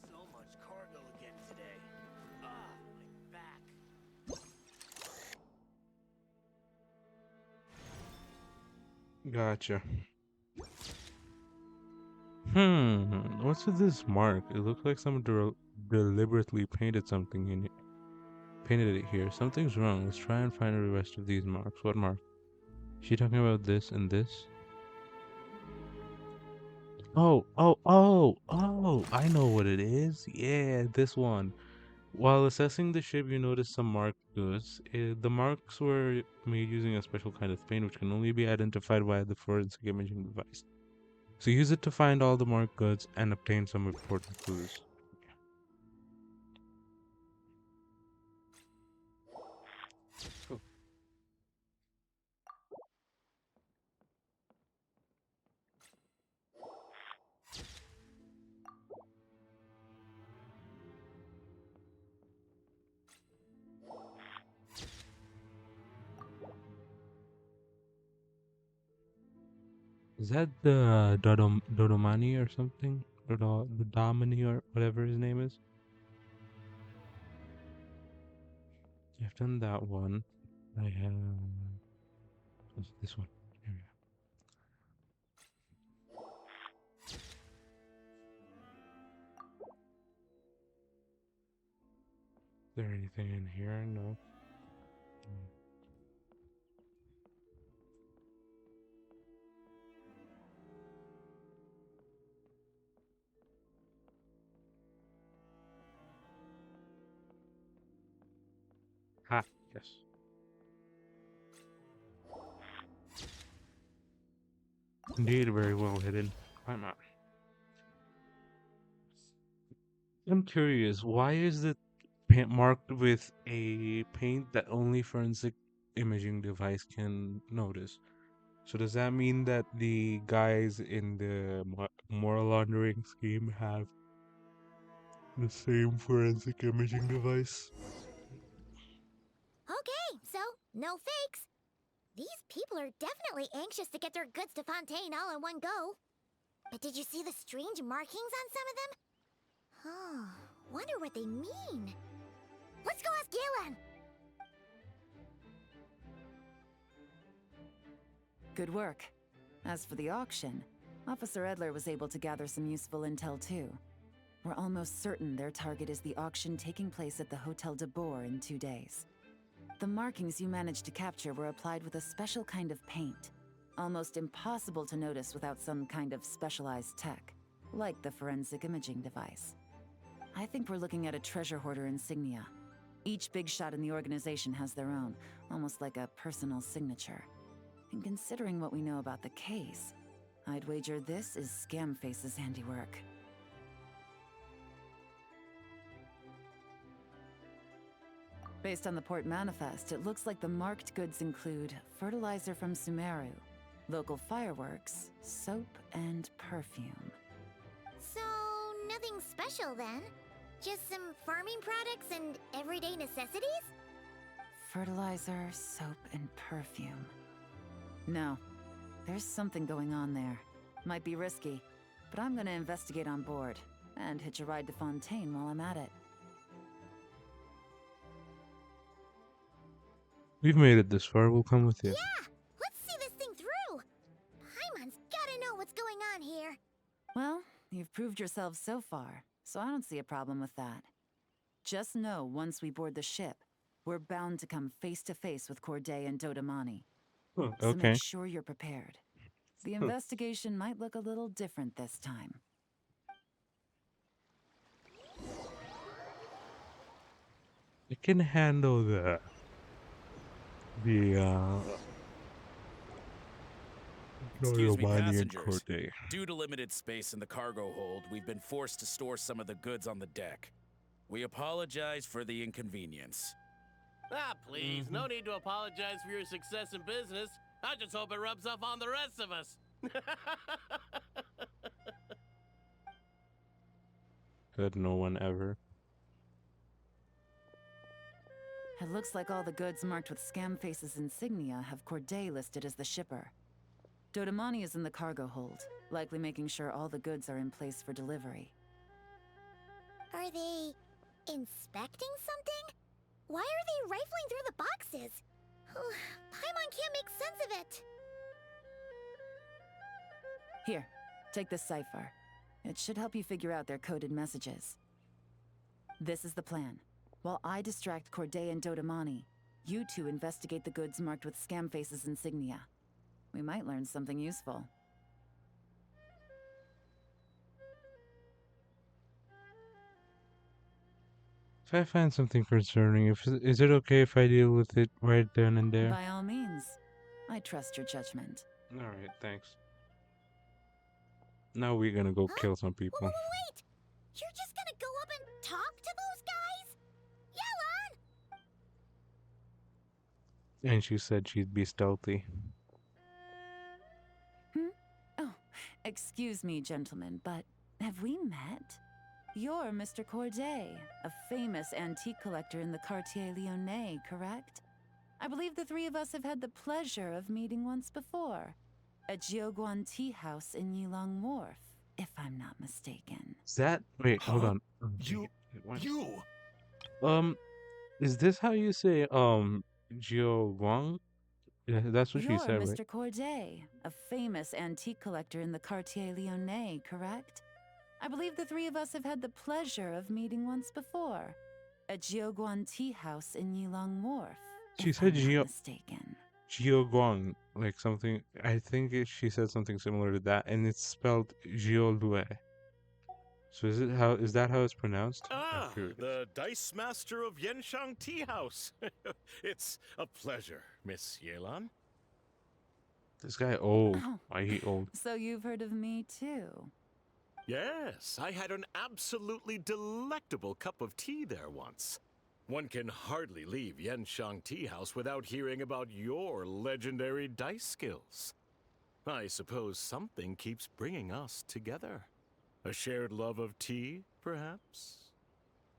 So much cargo again today. Ah, my back. Gotcha. What's with this mark? It looks like someone deliberately painted it here. Something's wrong. Let's try and find the rest of these marks. What mark? Is she talking about this and this? Oh, I know what it is. Yeah, this one. While assessing the ship, you notice some marked goods. The marks were made using a special kind of paint which can only be identified by the forensic imaging device. So use it to find all the marked goods and obtain some important clues. Cool. Is that the Dodomani or something? Dodomani or whatever his name is? I've done that one. I have what's this one. Here we go. Is there anything in here? No. Mm. Ah, yes. Indeed, very well hidden. I'm not. I'm curious, why is it marked with a paint that only forensic imaging device can notice? So does that mean that the guys in the moral laundering scheme have the same forensic imaging device? Okay, so no fakes. These people are definitely anxious to get their goods to Fontaine all in one go. But did you see the strange markings on some of them? Oh, wonder what they mean. Let's go ask Galen. Good work. As for the auction, Officer Edler was able to gather some useful intel too. We're almost certain their target is the auction taking place at the Hotel de Boer in 2 days. The markings you managed to capture were applied with a special kind of paint. Almost impossible to notice without some kind of specialized tech, like the forensic imaging device. I think we're looking at a treasure hoarder insignia. Each big shot in the organization has their own, almost like a personal signature. And considering what we know about the case, I'd wager this is Scamface's handiwork. Based on the port manifest, it looks like the marked goods include fertilizer from Sumeru, local fireworks, soap, and perfume. So, nothing special then? Just some farming products and everyday necessities? Fertilizer, soap, and perfume. No, there's something going on there. Might be risky, but I'm gonna investigate on board and hitch a ride to Fontaine while I'm at it. We've made it this far, we'll come with you. Yeah! Let's see this thing through! Paimon's gotta know what's going on here. Well, you've proved yourselves so far, so I don't see a problem with that. Just know once we board the ship, we're bound to come face to face with Corday and Dodamani. Huh, So okay. make sure you're prepared. The investigation might look a little different this time. I can handle the Excuse me, Romani and passengers. Corday. Due to limited space in the cargo hold, we've been forced to store some of the goods on the deck. We apologize for the inconvenience. Ah, please, no need to apologize for your success in business. I just hope it rubs off on the rest of us. Good, no one ever. It looks like all the goods marked with Scamface's insignia have Corday listed as the shipper. Dodamani is in the cargo hold, likely making sure all the goods are in place for delivery. Are they inspecting something? Why are they rifling through the boxes? Paimon can't make sense of it. Here, take this cipher. It should help you figure out their coded messages. This is the plan. While I distract Corday and Dodamani, you two investigate the goods marked with Scamface's insignia. We might learn something useful. If I find something concerning, is it okay if I deal with it right then and there? By all means. I trust your judgment. Alright, thanks. Now we're gonna go kill some people. Wait! You're just gonna go up and talk to those guys? Yelan! And she said she'd be stealthy. Oh, excuse me, gentlemen, but have we met? You're Mr. Corday, a famous antique collector in the Quartier Lyonnais, correct? I believe the three of us have had the pleasure of meeting once before. At Jiuguan Tea House in Yilong Wharf, if I'm not mistaken. Is that... Wait, hold Huh? on. What? You! Is this how you say, Jiao Guang? Yeah, that's what You're she said, Mr. right? Corday, a famous antique collector in the Quartier Lyonnais, correct? I believe the three of us have had the pleasure of meeting once before. At Jiuguan Tea House in Yilong Wharf, She if said I'm not mistaken. Jiao Guang, like something... I think she said something similar to that, and it's spelled Jiao Lue. So is that how it's pronounced? I'm Ah, curious. the Dice Master of Yenshang Tea House. It's a pleasure, Miss Yelan. This guy old. Oh, Why he old? so you've heard of me too? Yes, I had an absolutely delectable cup of tea there once. One can hardly leave Yenshang Tea House without hearing about your legendary dice skills. I suppose something keeps bringing us together. A shared love of tea, perhaps?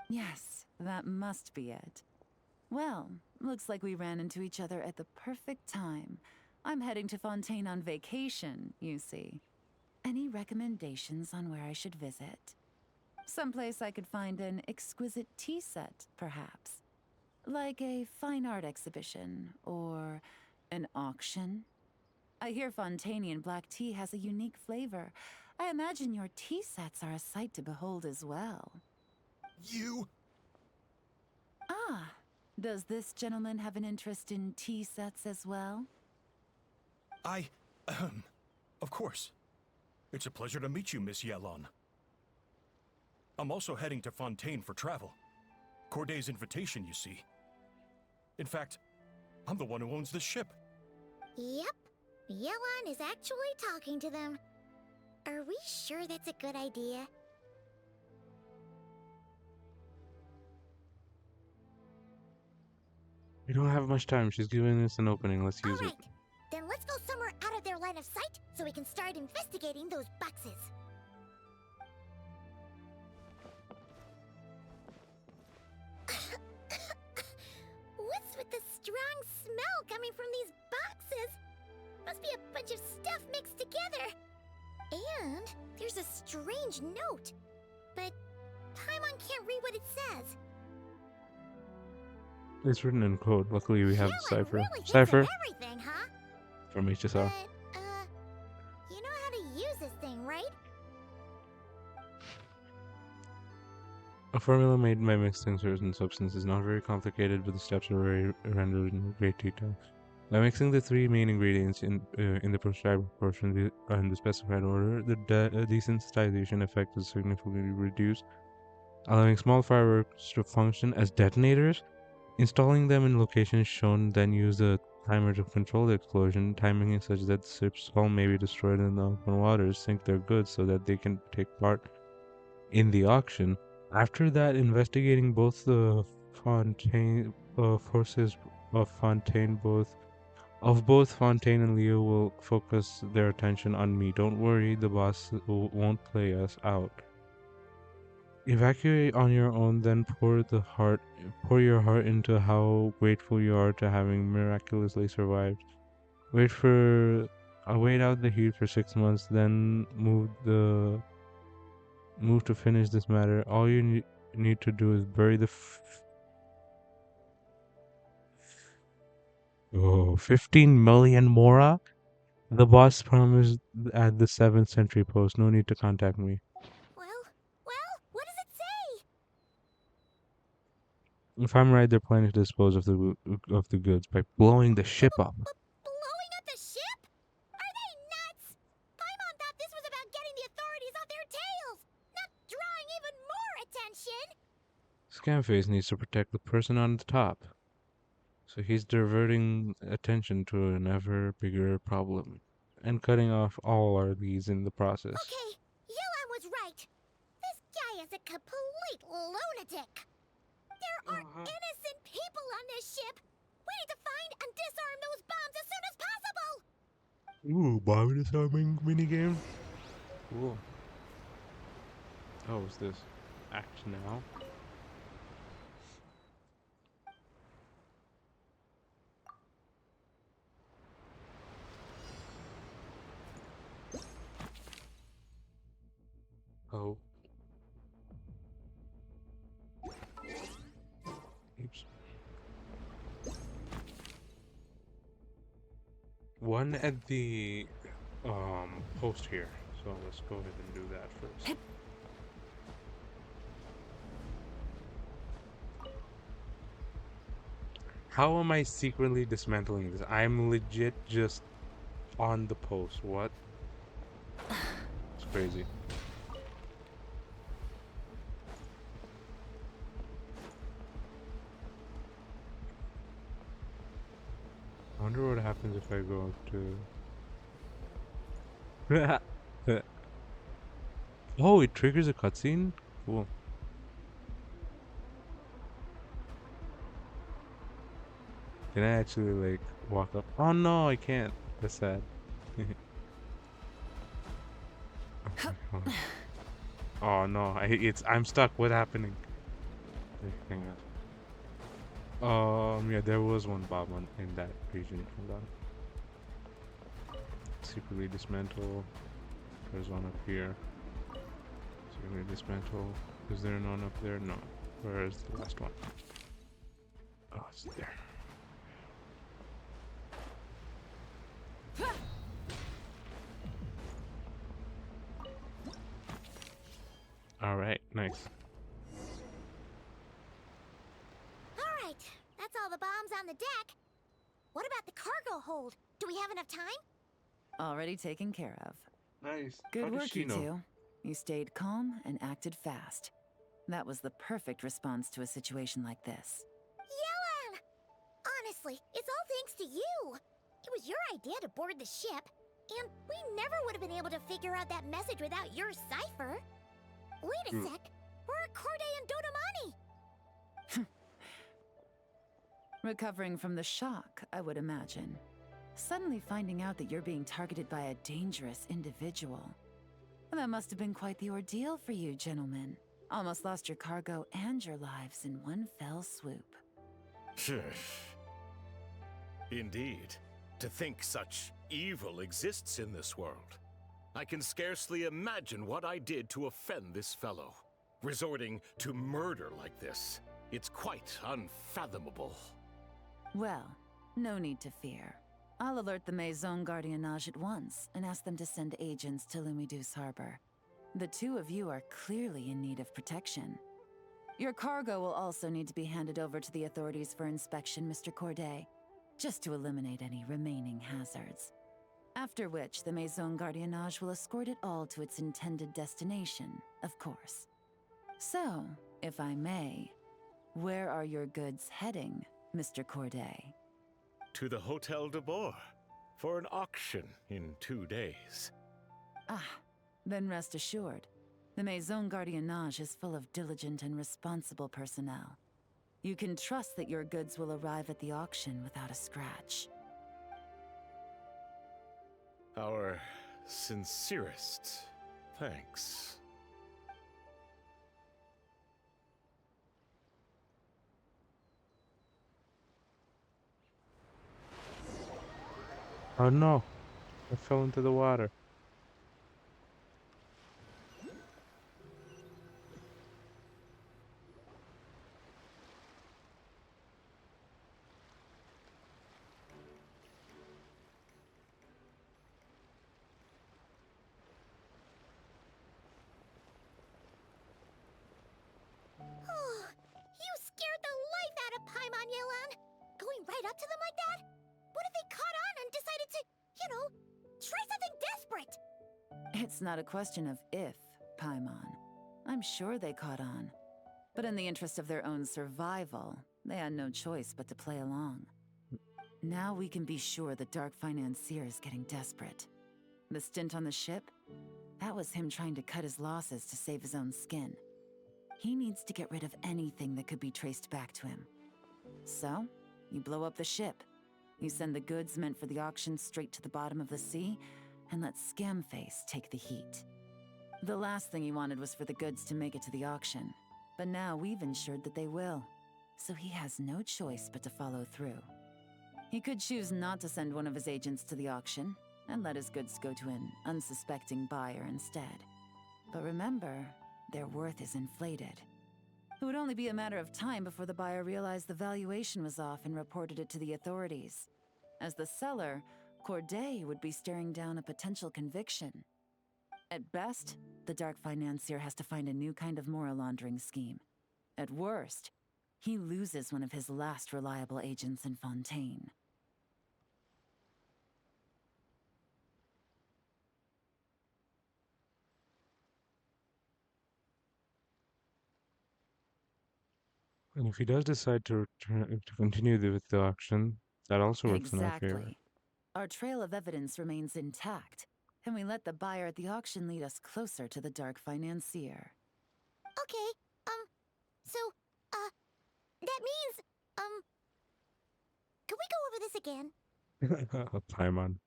Yes, that must be it. Well, looks like we ran into each other at the perfect time. I'm heading to Fontaine on vacation, you see. Any recommendations on where I should visit? Someplace I could find an exquisite tea set, perhaps. Like a fine art exhibition, or an auction. I hear Fontainian black tea has a unique flavor. I imagine your tea sets are a sight to behold as well. You? Ah, does this gentleman have an interest in tea sets as well? Of course. It's a pleasure to meet you, Miss Yelan. I'm also heading to Fontaine for travel. Corday's invitation, you see. In fact, I'm the one who owns the ship. Yep. Yelan is actually talking to them. Are we sure that's a good idea? We don't have much time. She's giving us an opening. Let's use Alright, it. then let's go somewhere out of their line of sight so we can start investigating those boxes. What's with the strong smell coming from these boxes? Must be a bunch of stuff mixed together. And there's a strange note. But Paimon can't read what it says. It's written in code. Luckily, we have the Yelan cipher. really thinks Cipher of everything, huh? from HSR. But, you know how to use this thing, right? A formula made by mixing certain substances, not very complicated, but the steps are very rendered in great detail. By mixing the three main ingredients in the prescribed proportion and the specified order, the desensitization effect is significantly reduced, allowing small fireworks to function as detonators. Installing them in locations shown, then use the timer to control the explosion, timing it such that the ship's hull may be destroyed in the open waters, sink their goods so that they can take part in the auction. After that, investigating both the Fontaine forces of Fontaine, both Fontaine and Leo will focus their attention on me. Don't worry, the boss won't play us out. Evacuate on your own, then pour your heart into how grateful you are to having miraculously survived. Wait out the heat for 6 months, then move to finish this matter. All you need to do is bury the 15 million Mora. The boss promised at the 7th century post. No need to contact me. What does it say? If I'm right, they're planning to dispose of the goods by blowing the ship up. Blowing up the ship? Are they nuts? Paimon thought this was about getting the authorities off their tails, not drawing even more attention. Scamface needs to protect the person on the top. So he's diverting attention to an ever bigger problem and cutting off all our leads in the process. Okay, Yelan was right. This guy is a complete lunatic. There are innocent people on this ship. We need to find and disarm those bombs as soon as possible. Ooh, bomb disarming minigame. Cool. Oh, what's this? Act now. Oh. Oops. One at the post here. So let's go ahead and do that first. How am I secretly dismantling this? I'm legit just on the post. What? It's crazy. wonder what happens if I go to. Oh, it triggers a cutscene? Cool. Can I actually, like, walk up? Oh no, I can't. That's sad. Oh no, I'm stuck. What happening? Wait, hang on. Yeah, there was one bomb in that region. Hold on. Secretly dismantle. There's one up here. Secretly dismantle. Is there none up there? No. Where is the last one? Oh, it's there. Alright, nice. Alright, that's all the bombs on the deck. What about the cargo hold? Do we have enough time? Already taken care of. Nice. Good work, you two. You stayed calm and acted fast. That was the perfect response to a situation like this. Yelan! Honestly, it's all thanks to you. It was your idea to board the ship, and we never would have been able to figure out that message without your cipher. Wait a sec. Where are Corday and Dodamani? Recovering from the shock, I would imagine. Suddenly finding out that you're being targeted by a dangerous individual. That must have been quite the ordeal for you, gentlemen. Almost lost your cargo and your lives in one fell swoop. Indeed. To think such evil exists in this world. I can scarcely imagine what I did to offend this fellow. Resorting to murder like this. It's quite unfathomable. Well, no need to fear. I'll alert the Maison Gardiennage at once and ask them to send agents to Lumidus Harbor. The two of you are clearly in need of protection. Your cargo will also need to be handed over to the authorities for inspection, Mr. Corday, just to eliminate any remaining hazards. After which, the Maison Gardiennage will escort it all to its intended destination, of course. So, if I may, where are your goods heading, Mr. Corday? To the Hotel de Boer for an auction in 2 days. Ah, then rest assured. The Maison Gardiennage is full of diligent and responsible personnel. You can trust that your goods will arrive at the auction without a scratch. Our sincerest thanks. Oh no, I fell into the water. Oh, you scared the life out of Paimon, Yelan. Going right up to them like that? What if they caught on and decided to, try something desperate? It's not a question of if, Paimon. I'm sure they caught on. But in the interest of their own survival, they had no choice but to play along. Now we can be sure the Dark Financier is getting desperate. The stint on the ship? That was him trying to cut his losses to save his own skin. He needs to get rid of anything that could be traced back to him. So, you blow up the ship. You send the goods meant for the auction straight to the bottom of the sea, and let Scamface take the heat. The last thing he wanted was for the goods to make it to the auction, but now we've ensured that they will, so he has no choice but to follow through. He could choose not to send one of his agents to the auction, and let his goods go to an unsuspecting buyer instead. But remember, their worth is inflated. It would only be a matter of time before the buyer realized the valuation was off and reported it to the authorities. As the seller, Corday would be staring down a potential conviction. At best, the Dark Financier has to find a new kind of moral laundering scheme. At worst, he loses one of his last reliable agents in Fontaine. And if he does decide to continue with the auction, That also works in our favor. Exactly. Our trail of evidence remains intact, and we let the buyer at the auction lead us closer to the dark financier. Okay, so, that means, can we go over this again? Paimon.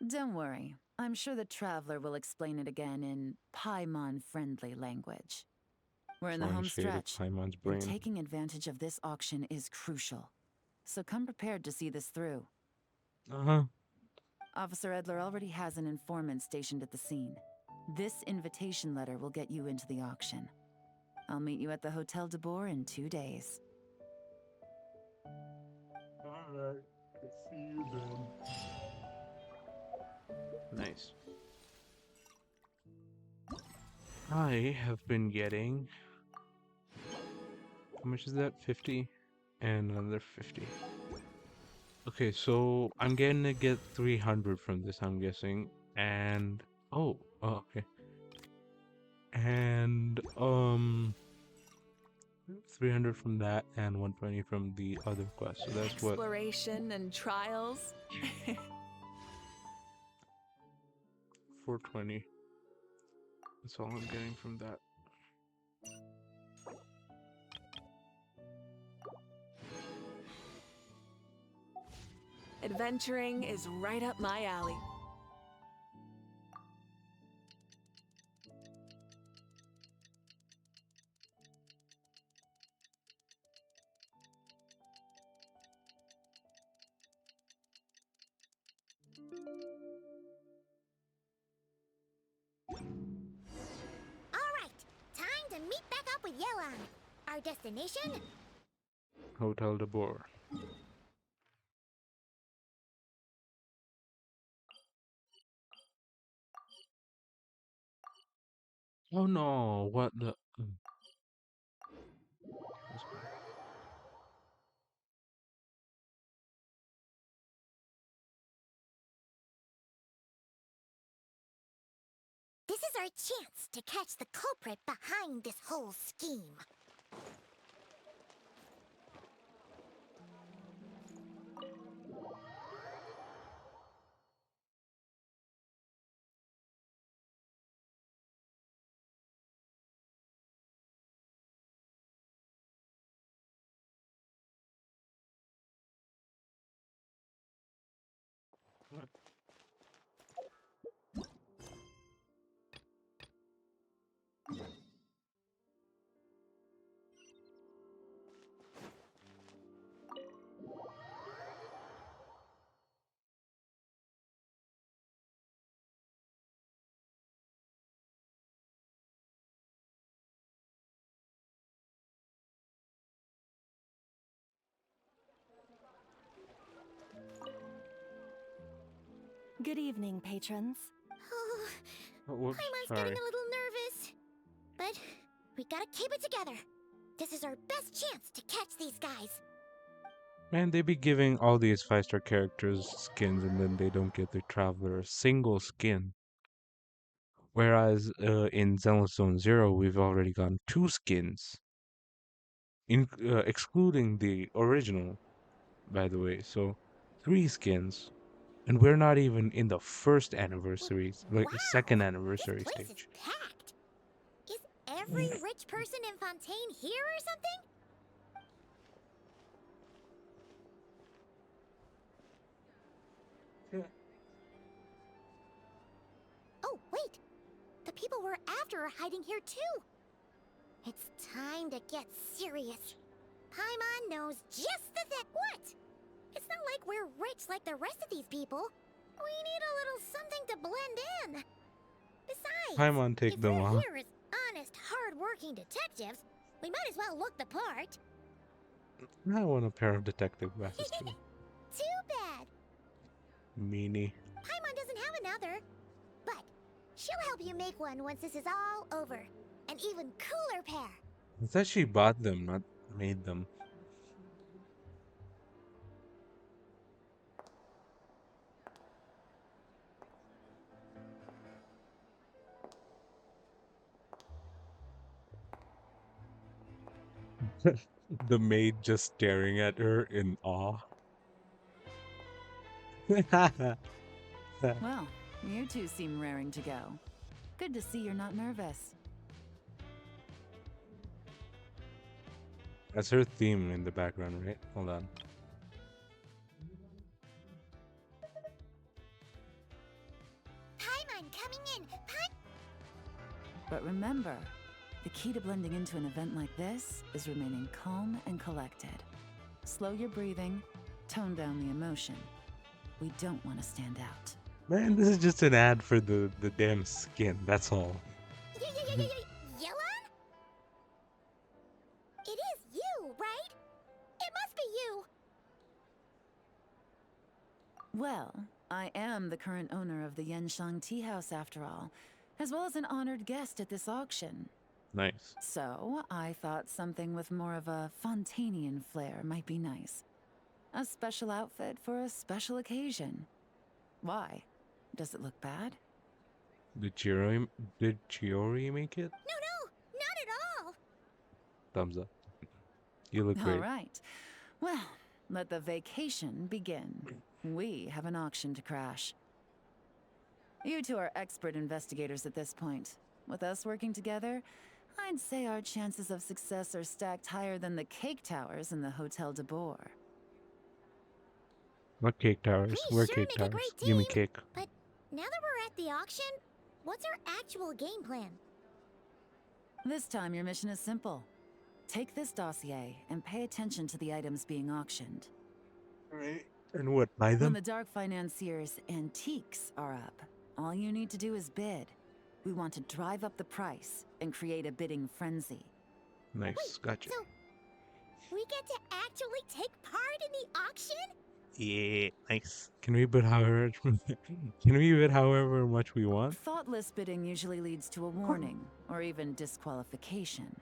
Don't worry. I'm sure the Traveler will explain it again in Paimon-friendly language. We're in the Throwing home shade at stretch, Paimon's and brain. taking advantage of this auction is crucial. So come prepared to see this through. Uh-huh. Officer Edler already has an informant stationed at the scene. This invitation letter will get you into the auction. I'll meet you at the Hotel de Boer in 2 days. Alright. See you then. Nice. I have been getting... How much is that? 50? And another 50. Okay, so I'm gonna get 300 from this, I'm guessing. And... Oh, okay. And, 300 from that and 120 from the other quest. So that's what... Exploration and trials. 420. That's all I'm getting from that. Adventuring is right up my alley. Alright, time to meet back up with Yelan. Our destination? Hotel de Boer. Oh no, what the... Let's go. This is our chance to catch the culprit behind this whole scheme. Good evening, patrons. Oh, Oh, whoops, Paimon's sorry. getting a little nervous. But we gotta keep it together. This is our best chance to catch these guys. Man, they be giving all these 5-star characters skins and then they don't get the Traveler a single skin. Whereas in Zenless Zone Zero, we've already gotten 2 skins. Excluding the original, by the way. So, 3 skins. And we're not even in the first anniversary, like the second Wow, anniversary this place is stage. packed. Is every rich person in Fontaine here or something? Oh, wait. The people we're after are hiding here too. It's time to get serious. Paimon knows just the thing. What? It's not like we're rich like the rest of these people. We need a little something to blend in. Besides, Paimon, take if them we're off. here as honest, hard-working detectives, we might as well look the part. I want a pair of detective glasses too. Too bad. Meanie. Paimon doesn't have another. But she'll help you make one once this is all over. An even cooler pair. I thought she bought them, not made them. The maid just staring at her in awe. Well, you two seem raring to go. Good to see you're not nervous. That's her theme in the background, right? Hold on. Paimon coming in. But remember, the key to blending into an event like this is remaining calm and collected. Slow your breathing, tone down the emotion. We don't want to stand out. Man, this is just an ad for the damn skin. That's all. Yelon? It is you, right? It must be you. Well, I am the current owner of the Yanshang Tea House after all, as well as an honored guest at this auction. Nice. So, I thought something with more of a Fontanian flair might be nice. A special outfit for a special occasion. Why? Does it look bad? Did Chiori make it? No, not at all. Thumbs up. You look All great. right. Well, let the vacation begin. We have an auction to crash. You two are expert investigators at this point. With us working together, I'd say our chances of success are stacked higher than the cake towers in the Hotel de Boer. What cake towers? We Where sure cake make a towers? great Give me team. cake. But now that we're at the auction, what's our actual game plan? This time your mission is simple. Take this dossier and pay attention to the items being auctioned. Alright. And what, buy When them? the Dark Financier's antiques are up, all you need to do is bid. We want to drive up the price and create a bidding frenzy. Nice, gotcha. So, we get to actually take part in the auction? Yeah, nice. Can we bid however much we want? Thoughtless bidding usually leads to a warning, or even disqualification.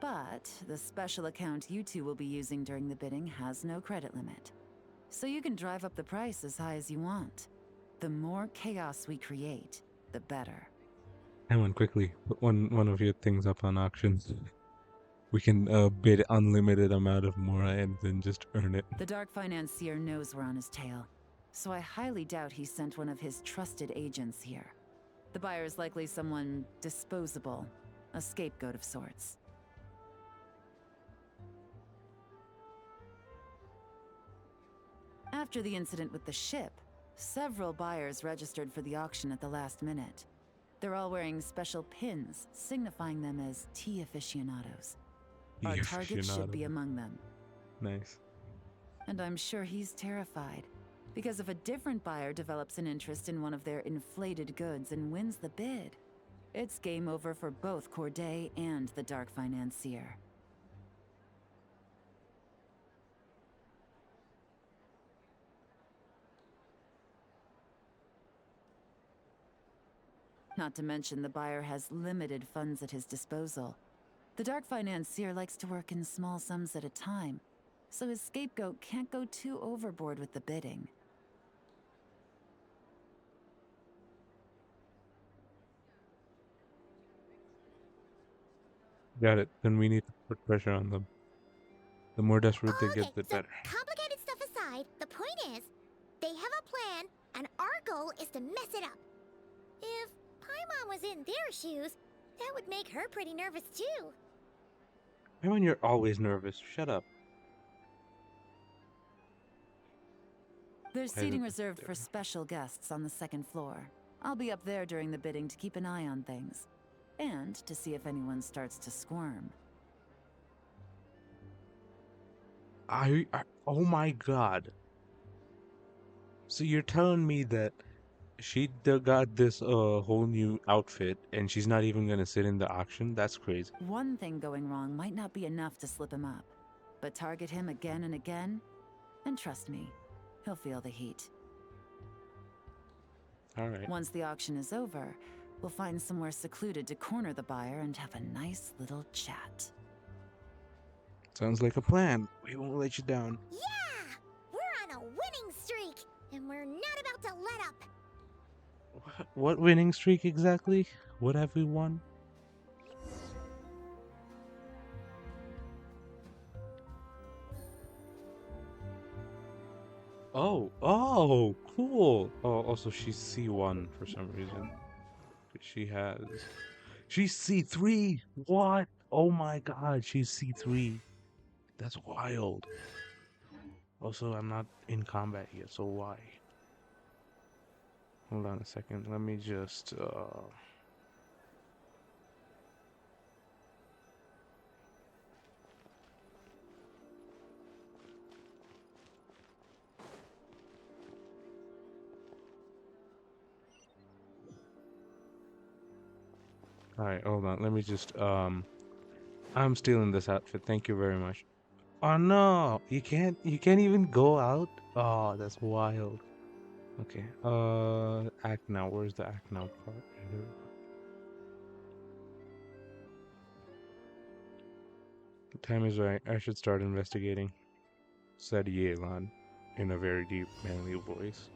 But the special account you two will be using during the bidding has no credit limit. So you can drive up the price as high as you want. The more chaos we create, the better. Hang on, quickly. Put one of your things up on auctions. We can bid unlimited amount of Mora and then just earn it. The Dark Financier knows we're on his tail, so I highly doubt he sent one of his trusted agents here. The buyer is likely someone disposable, a scapegoat of sorts. After the incident with the ship, several buyers registered for the auction at the last minute. They're all wearing special pins, signifying them as tea aficionados. Our Tea target should be aficionado. among them. Nice. And I'm sure he's terrified. Because if a different buyer develops an interest in one of their inflated goods and wins the bid, it's game over for both Corday and the Dark Financier. Not to mention the buyer has limited funds at his disposal. The Dark Financier likes to work in small sums at a time, so his scapegoat can't go too overboard with the bidding. Got it. Then we need to put pressure on them. The more desperate they Okay, get, the so better. complicated stuff aside, the point is, they have a plan, and our goal is to mess it up. If Paimon was in their shoes, that would make her pretty nervous too. When you're always nervous, shut up. There's Why is seating it reserved there? for special guests on the second floor. I'll be up there during the bidding to keep an eye on things. And to see if anyone starts to squirm. Oh my god. So you're telling me that she got this whole new outfit and she's not even gonna sit in the auction? That's crazy. One thing going wrong might not be enough to slip him up. But target him again and again, and trust me, he'll feel the heat. Alright. Once the auction is over, we'll find somewhere secluded to corner the buyer and have a nice little chat. Sounds like a plan. We won't let you down. Yeah! We're on a winning streak, and we're not about to let up. What winning streak exactly? What have we won? Oh, cool. Oh, also she's C1 for some reason. She's C3. What? Oh my god, she's C3. That's wild. Also, I'm not in combat yet, so why? Hold on a second. Let me just all right, hold on. Let me just I'm stealing this outfit. Thank you very much. Oh no, you can't even go out? Oh, that's wild. Okay. Act now. Where's the act now part? Here we go. Time is right. I should start investigating, said Yelan in a very deep, manly voice.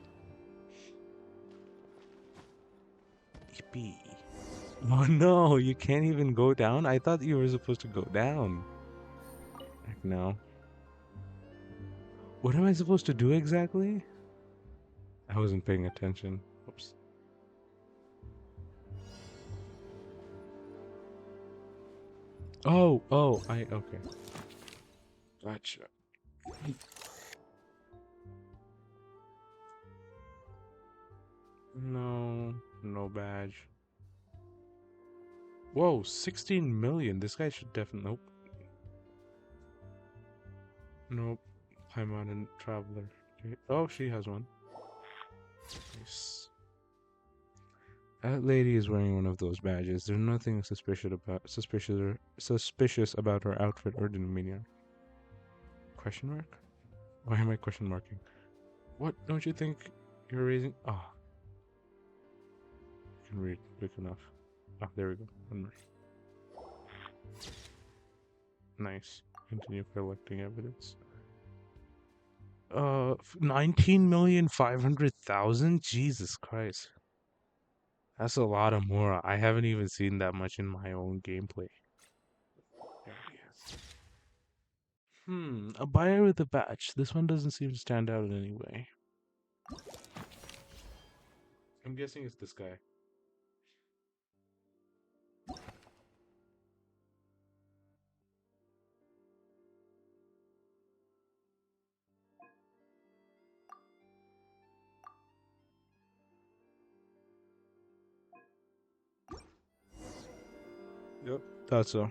Yippee. Oh no, you can't even go down? I thought you were supposed to go down. Act now. What am I supposed to do exactly? I wasn't paying attention. Oops. Okay. Gotcha. No, no badge. Whoa, 16 million. This guy should definitely. Nope. Nope. Paimon Traveler. Okay. Oh, she has one. Nice. That lady is wearing one of those badges. There's nothing suspicious about her outfit or demeanor. Question mark? Why am I question marking? What? Don't you think you're raising? Oh, I can read quick enough. Ah, there we go. One more. Nice. Continue collecting evidence. 19,500,000? Jesus Christ. That's a lot of Mora. I haven't even seen that much in my own gameplay. There he is. A buyer with a batch. This one doesn't seem to stand out in any way. I'm guessing it's this guy. Yep, thought so.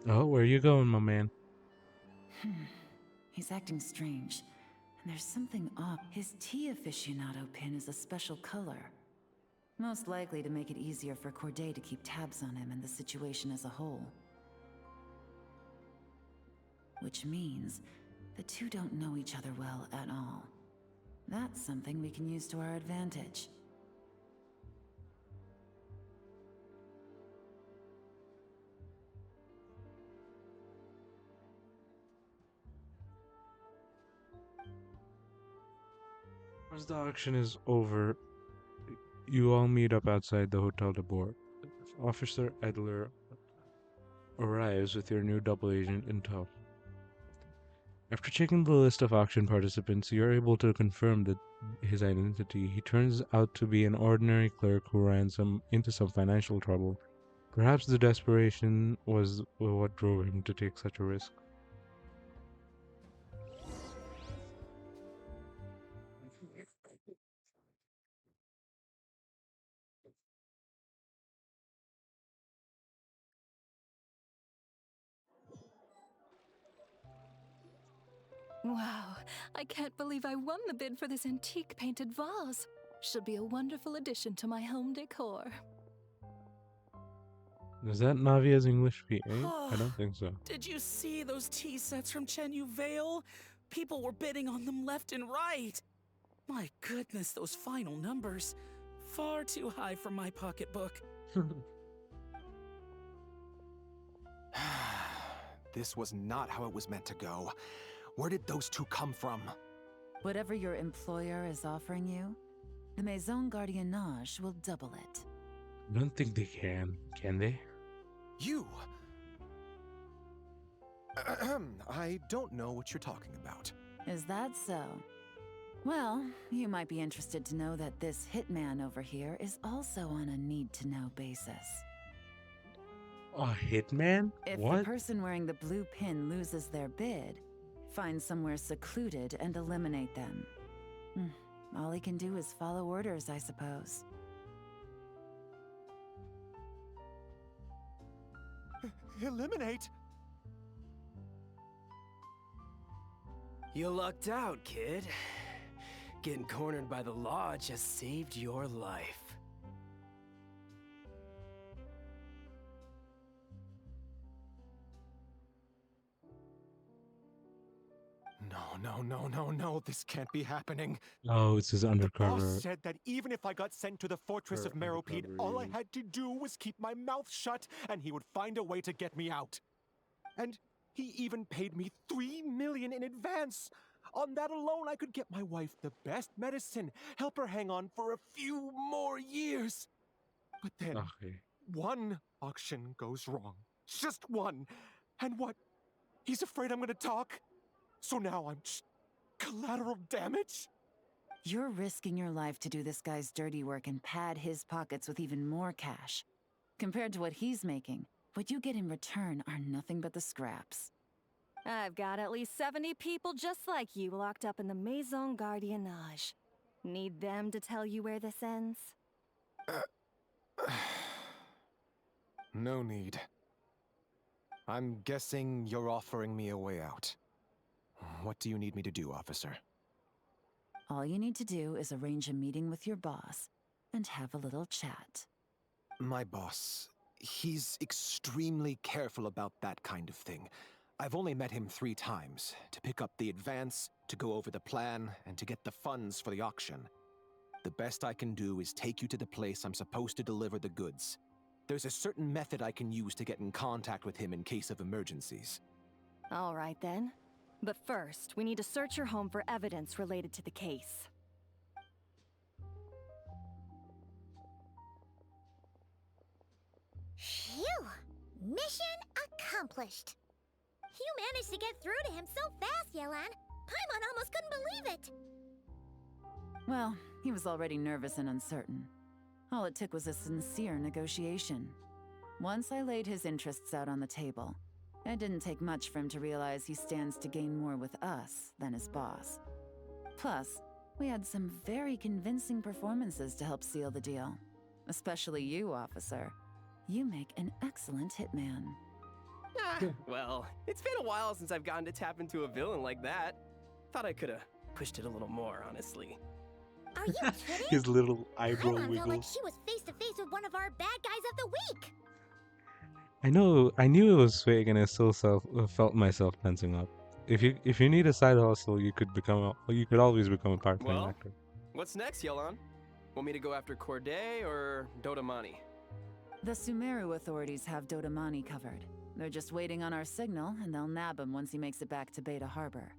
Oh, where you going, my man? He's acting strange. And there's something off. His tea aficionado pin is a special color. Most likely to make it easier for Corday to keep tabs on him and the situation as a whole. Which means the two don't know each other well at all. That's something we can use to our advantage. Once the auction is over, you all meet up outside the Hotel de Bourg. Officer Edler arrives with your new double agent intel. After checking the list of auction participants, you're able to confirm that his identity. He turns out to be an ordinary clerk who ran into some financial trouble. Perhaps the desperation was what drove him to take such a risk. Wow, I can't believe I won the bid for this antique painted vase. Should be a wonderful addition to my home decor. Is that Navia's English PA? I don't think so. Did you see those tea sets from Chenyu Vale? People were bidding on them left and right. My goodness, those final numbers. Far too high for my pocketbook. This was not how it was meant to go. Where did those two come from? Whatever your employer is offering you, the Maison Gardiennage will double it. I don't think they can. Can they? You! I don't know what you're talking about. Is that so? Well, you might be interested to know that this hitman over here is also on a need-to-know basis. A hitman? If the What? person wearing the blue pin loses their bid, find somewhere secluded and eliminate them. All he can do is follow orders, I suppose. Eliminate? You lucked out, kid. Getting cornered by the law just saved your life. No, this can't be happening. Oh, it's his The undercover. boss said that even if I got sent to the fortress of Meropide, all I had to do was keep my mouth shut, and he would find a way to get me out. And he even paid me 3 million in advance. On that alone, I could get my wife the best medicine, help her hang on for a few more years. But then, Okay. one auction goes wrong. Just one. And what? He's afraid I'm gonna talk? So now I'm just collateral damage? You're risking your life to do this guy's dirty work and pad his pockets with even more cash. Compared to what he's making, what you get in return are nothing but the scraps. I've got at least 70 people just like you locked up in the Maison Gardiennage. Need them to tell you where this ends? No need. I'm guessing you're offering me a way out. What do you need me to do, officer? All you need to do is arrange a meeting with your boss and have a little chat. My boss, he's extremely careful about that kind of thing. I've only met him 3 times, to pick up the advance, to go over the plan, and to get the funds for the auction. The best I can do is take you to the place I'm supposed to deliver the goods. There's a certain method I can use to get in contact with him in case of emergencies. All right then. But first, we need to search your home for evidence related to the case. Phew! Mission accomplished. You managed to get through to him so fast, Yelan. Paimon almost couldn't believe it. Well, he was already nervous and uncertain. All it took was a sincere negotiation. Once I laid his interests out on the table, it didn't take much for him to realize he stands to gain more with us than his boss. Plus, we had some very convincing performances to help seal the deal. Especially you, officer. You make an excellent hitman. Well, it's been a while since I've gotten to tap into a villain like that. Thought I could've pushed it a little more, honestly. Are you kidding? His little eyebrow Paimon felt like wiggles. she was face to face with one of our bad guys of the week. I knew it was fake, and I still felt myself tensing up. If you need a side hustle, you could always become a part-time Well, actor. what's next, Yelan? Want me to go after Corday or Dodamani? The Sumeru authorities have Dodamani covered. They're just waiting on our signal, and they'll nab him once he makes it back to Beta Harbor.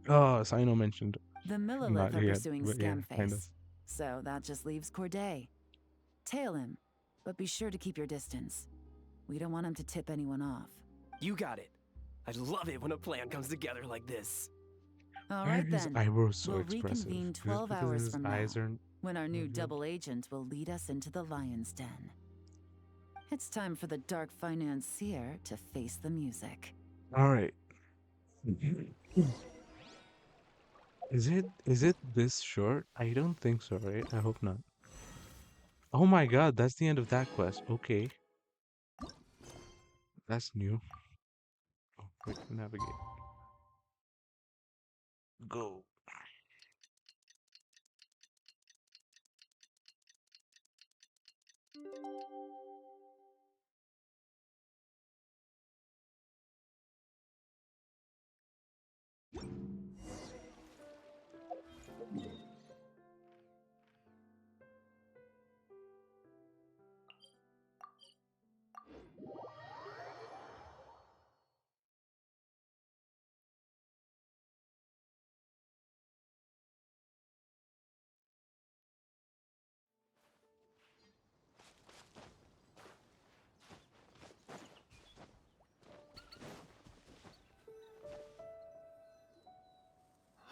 Oh, Sino mentioned. The Not Millilith are yet, pursuing but yeah, Scamface. kind of. So that just leaves Corday. Tail him, but be sure to keep your distance. We don't want him to tip anyone off. You got it. I love it when a plan comes together like this. All Why are right his then. eyebrows so We'll expressive? reconvene Is it 12 because hours his from eyes now, are when our new revealed? double agent will lead us into the Lion's Den. It's time for the dark financier to face the music. All right. Is it this short? I don't think so, right? I hope not. Oh my god, that's the end of that quest. Okay. That's new. Oh, quick navigate. Go.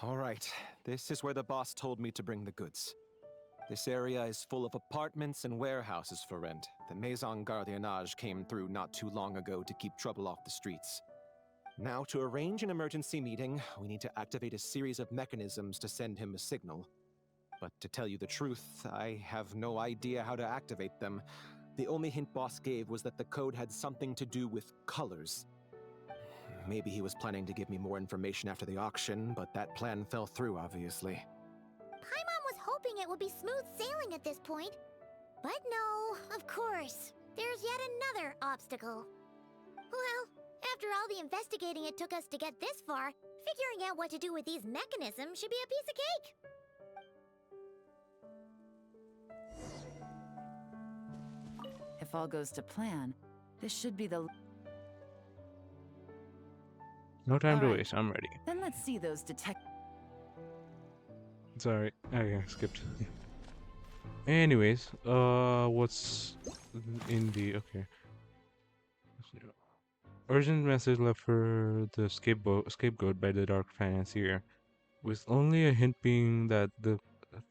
All right, this is where the boss told me to bring the goods. This area is full of apartments and warehouses for rent. The Maison Gardiennage came through not too long ago to keep trouble off the streets. Now, to arrange an emergency meeting, we need to activate a series of mechanisms to send him a signal. But to tell you the truth, I have no idea how to activate them. The only hint boss gave was that the code had something to do with colors. Maybe he was planning to give me more information after the auction, but that plan fell through, obviously. Paimon was hoping it would be smooth sailing at this point. But no, of course. There's yet another obstacle. Well, after all the investigating it took us to get this far, figuring out what to do with these mechanisms should be a piece of cake. If all goes to plan, this should be the... No time to Alright. waste. I'm ready. Then let's see those detect... Sorry, I skipped. Anyways, what's in the okay? Urgent message left for the scapegoat by the dark financier, with only a hint being that the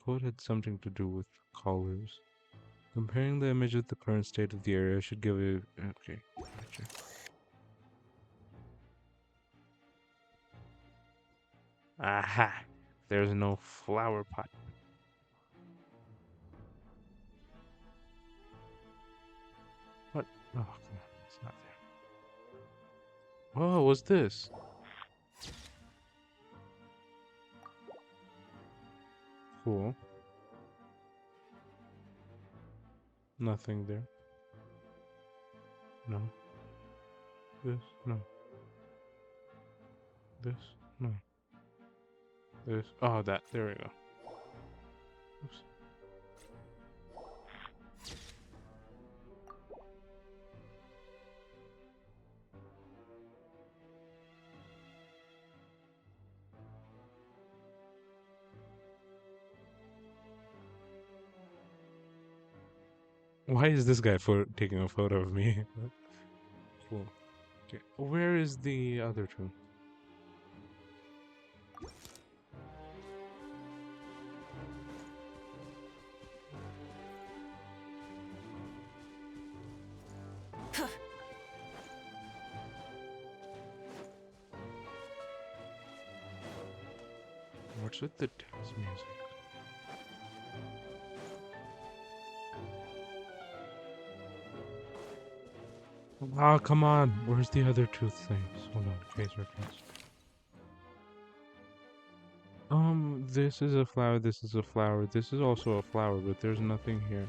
code had something to do with colors. Comparing the image with the current state of the area should give you okay. Gotcha. Aha! There's no flower pot. What? Oh, come on. It's not there. Oh, what's this? Cool. Nothing there. No. This? No. This? No. This? Oh, that. There we go. Oops. Why is this guy taking a photo of me? Cool. Okay. Where is the other two? What's with the jazz music? Ah, come on. Where's the other two things? Hold on. Phaser case. This is a flower, this is a flower, this is also a flower, but there's nothing here.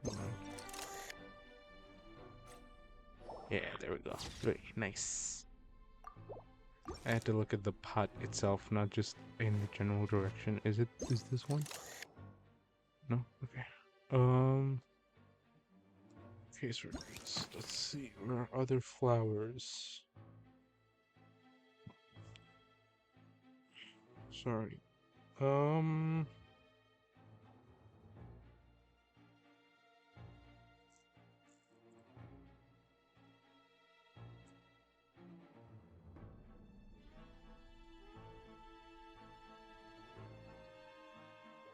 Hold on. Yeah, there we go. Very nice. I had to look at the pot itself, not just in the general direction. Is this one? No? Okay. Case records. Let's see. Where are other flowers? Sorry.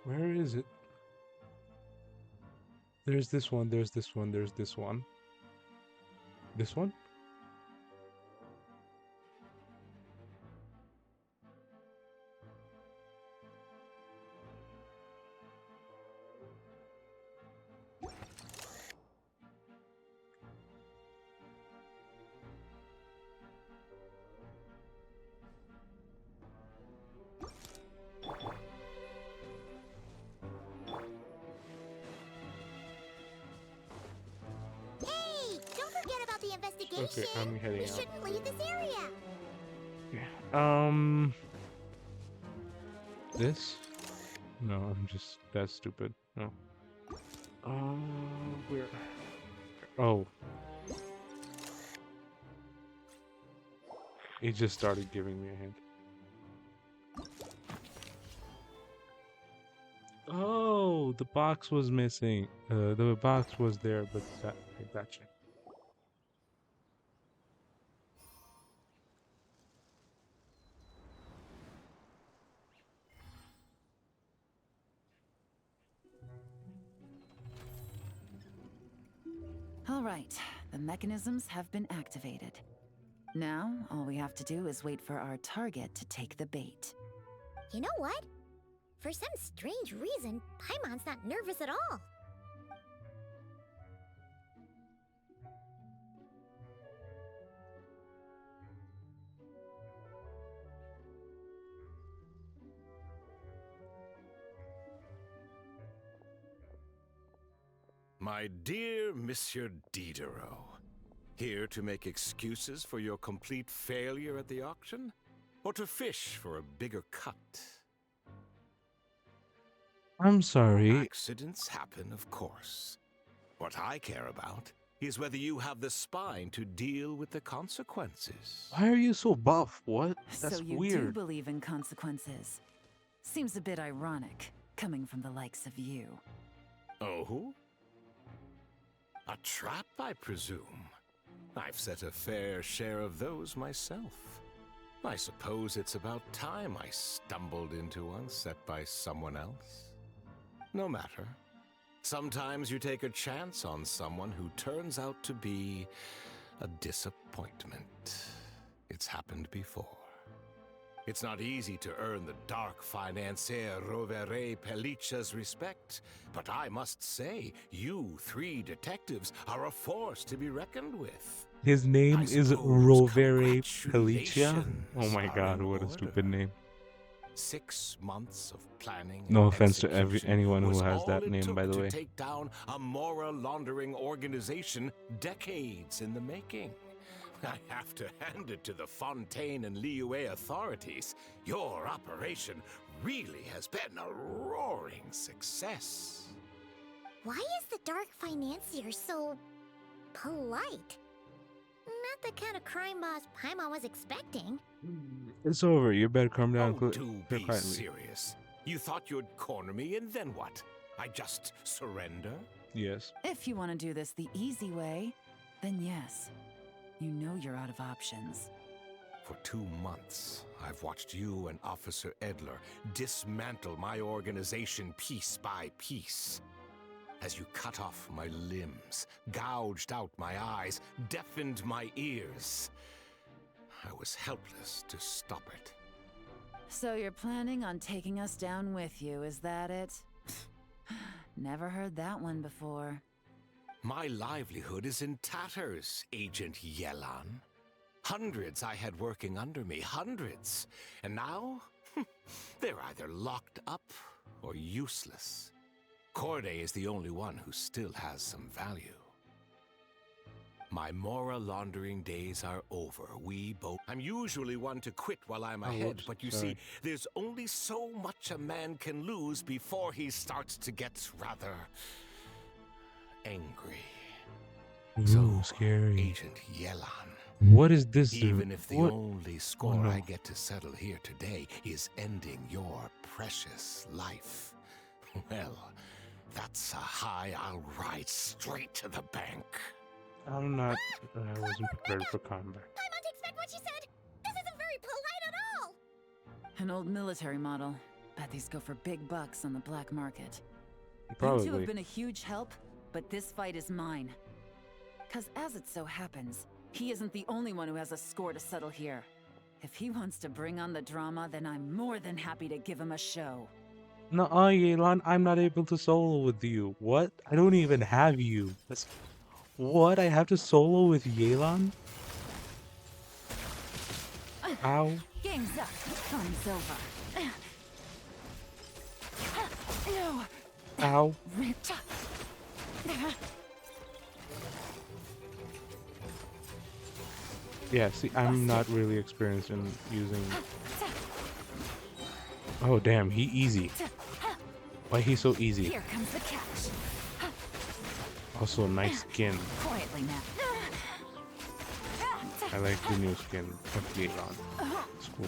Where is it? There's this one, there's this one, there's this one. This one? Hey, don't forget about the investigation. Okay, I'm heading We out. shouldn't leave this area. Yeah. This? No, I'm just that's stupid. No. Where? Oh. He just started giving me a hint. Oh, the box was missing. The box was there, but that I gotcha. All right, the mechanisms have been activated. Now, all we have to do is wait for our target to take the bait. You know what? For some strange reason, Paimon's not nervous at all. My dear Monsieur Diderot, here to make excuses for your complete failure at the auction? Or to fish for a bigger cut? I'm sorry. Accidents happen, of course. What I care about is whether you have the spine to deal with the consequences. Why are you so buff? What? That's so you do weird. believe in consequences. Seems a bit ironic, coming from the likes of you. Oh? A trap, I presume. I've set a fair share of those myself. I suppose it's about time I stumbled into one set by someone else. No matter. Sometimes you take a chance on someone who turns out to be a disappointment. It's happened before. It's not easy to earn the dark financier Rovere Pelliccia's respect, but I must say, you three detectives are a force to be reckoned with. His name I is suppose Rovere Pelliccia. congratulations Oh my are god, in what a order. stupid name. 6 months of planning. No and offense to execution anyone who was has all that it name, took by the to way. take down a moral laundering organization decades in the making. I have to hand it to the Fontaine and Liyue authorities. Your operation really has been a roaring success. Why is the Dark Financier so polite? Not the kind of crime boss Paimon was expecting. It's over. You better calm down. Oh, do clear be quietly. serious. You thought you'd corner me, and then what? I just surrender? Yes. If you want to do this the easy way, then yes. You know you're out of options. For 2 months, I've watched you and Officer Edler dismantle my organization piece by piece. As you cut off my limbs, gouged out my eyes, deafened my ears. I was helpless to stop it. So you're planning on taking us down with you, is that it? Never heard that one before. My livelihood is in tatters, Agent Yelan. Hundreds I had working under me, hundreds. And now, they're either locked up or useless. Corday is the only one who still has some value. My moral laundering days are over. We both... I'm usually one to quit while I'm ahead, whoops, but you sorry. see, there's only so much a man can lose before he starts to get rather... angry. Ooh, scary. Agent Yelan. What is this? Even if the what? only score no. I get to settle here today is ending your precious life, well, that's a high I'll ride straight to the bank. I'm not. I wasn't prepared for combat. Paimon takes back what she said! This isn't very polite at all! An old military model. Bet these go for big bucks on the black market. You two Probably. have been a huge help, but this fight is mine. 'Cause as it so happens, he isn't the only one who has a score to settle here. If he wants to bring on the drama, then I'm more than happy to give him a show. Nuh-uh, Yelan, I'm not able to solo with you. What? I don't even have you. That's... What? I have to solo with Yelan? Ow. Game's up. Fun's over. Ow. Yeah, see, I'm not really experienced in using... Oh, damn, he easy. Why he so easy? Here comes the catch. Also, nice skin. Quietly now. I like the new skin of Yelan. It's cool.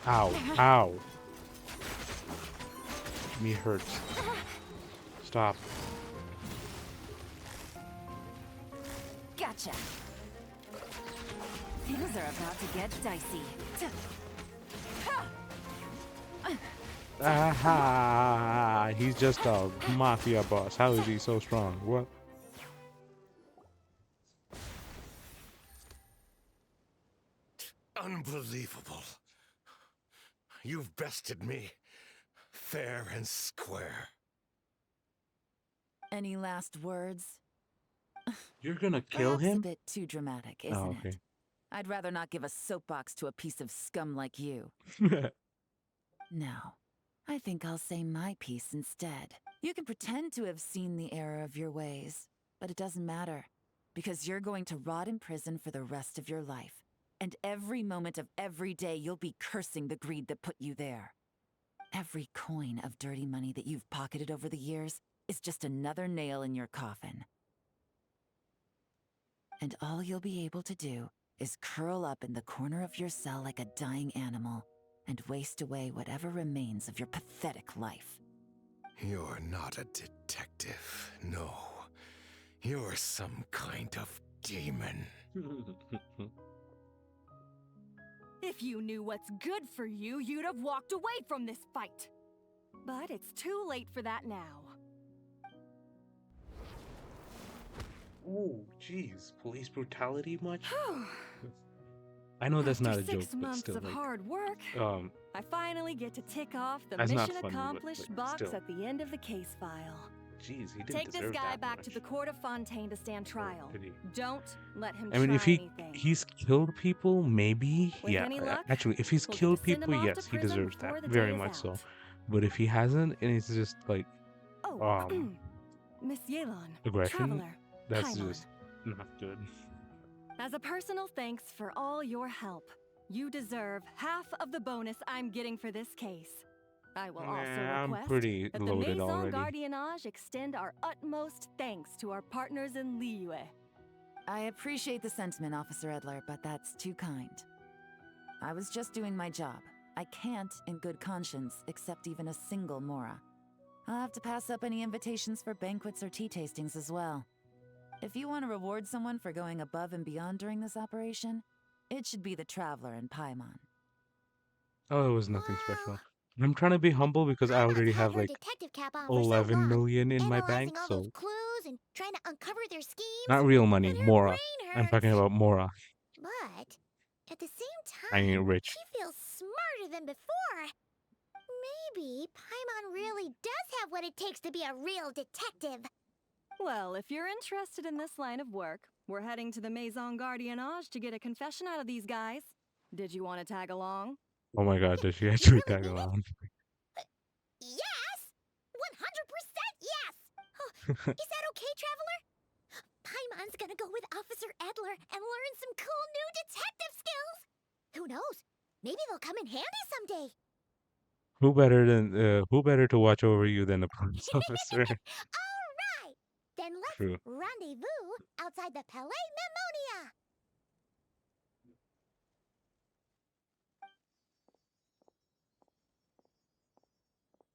Ow. Ow. Me hurts. Stop. Gotcha. Things are about to get dicey. Aha! He's just a mafia boss. How is he so strong? What? Unbelievable. You've bested me, fair and square. Any last words? You're gonna kill Perhaps a him? bit too dramatic, Oh, isn't okay. it? I'd rather not give a soapbox to a piece of scum like you. No. I think I'll say my piece instead. You can pretend to have seen the error of your ways, but it doesn't matter. Because you're going to rot in prison for the rest of your life. And every moment of every day you'll be cursing the greed that put you there. Every coin of dirty money that you've pocketed over the years is just another nail in your coffin. And all you'll be able to do is curl up in the corner of your cell like a dying animal and waste away whatever remains of your pathetic life. You're not a detective, no. You're some kind of demon. If you knew what's good for you, you'd have walked away from this fight. But it's too late for that now. Oh, jeez. Police brutality much? I know that's not a After joke, 6 but months still, of like, hard work, I finally get to tick off the that's not mission funny, but, accomplished like, box still. at the end of the case file. Jeez, he didn't Take this deserve guy that back much. to the court of Fontaine to stand trial. Did he? Don't let him I mean, try if anything. he's killed people, maybe, With yeah. any luck, Actually, if he's we'll get killed to send him people, off to yes, he prison deserves before that, the very day is much so. out. But if he hasn't, and it's just like, Oh, Miss Yelon, aggression, Traveler, that's Paimon. just not good. As a personal thanks for all your help, you deserve half of the bonus I'm getting for this case. I will also I'm request pretty that the loaded Maison already. Gardiennage extend our utmost thanks to our partners in Liyue. I appreciate the sentiment, Officer Edler, but that's too kind. I was just doing my job. I can't, in good conscience, accept even a single Mora. I'll have to pass up any invitations for banquets or tea tastings as well. If you want to reward someone for going above and beyond during this operation, it should be the Traveler and Paimon. Oh, it was nothing Wow. special. I'm trying to be humble because I Paimon's already had have her like detective cap on for so 11 long, million in my analyzing bank, all those so clues and trying to uncover their schemes. not real money, And her Mora. brain I'm hurts. talking about Mora. But at the same I ain't time, rich. she feels smarter than before. Maybe Paimon really does have what it takes to be a real detective. Well, if you're interested in this line of work, we're heading to the Maison Gardiennage to get a confession out of these guys. Did you want to tag along? Oh my god, does she You actually really tag mean it? along? Yes! 100% yes! Oh, is that okay, Traveler? Paimon's gonna go with Officer Edler and learn some cool new detective skills! Who knows? Maybe they'll come in handy someday. Who better to watch over you than a police officer? Alright! Then let's True. rendezvous outside the Palais Memonia!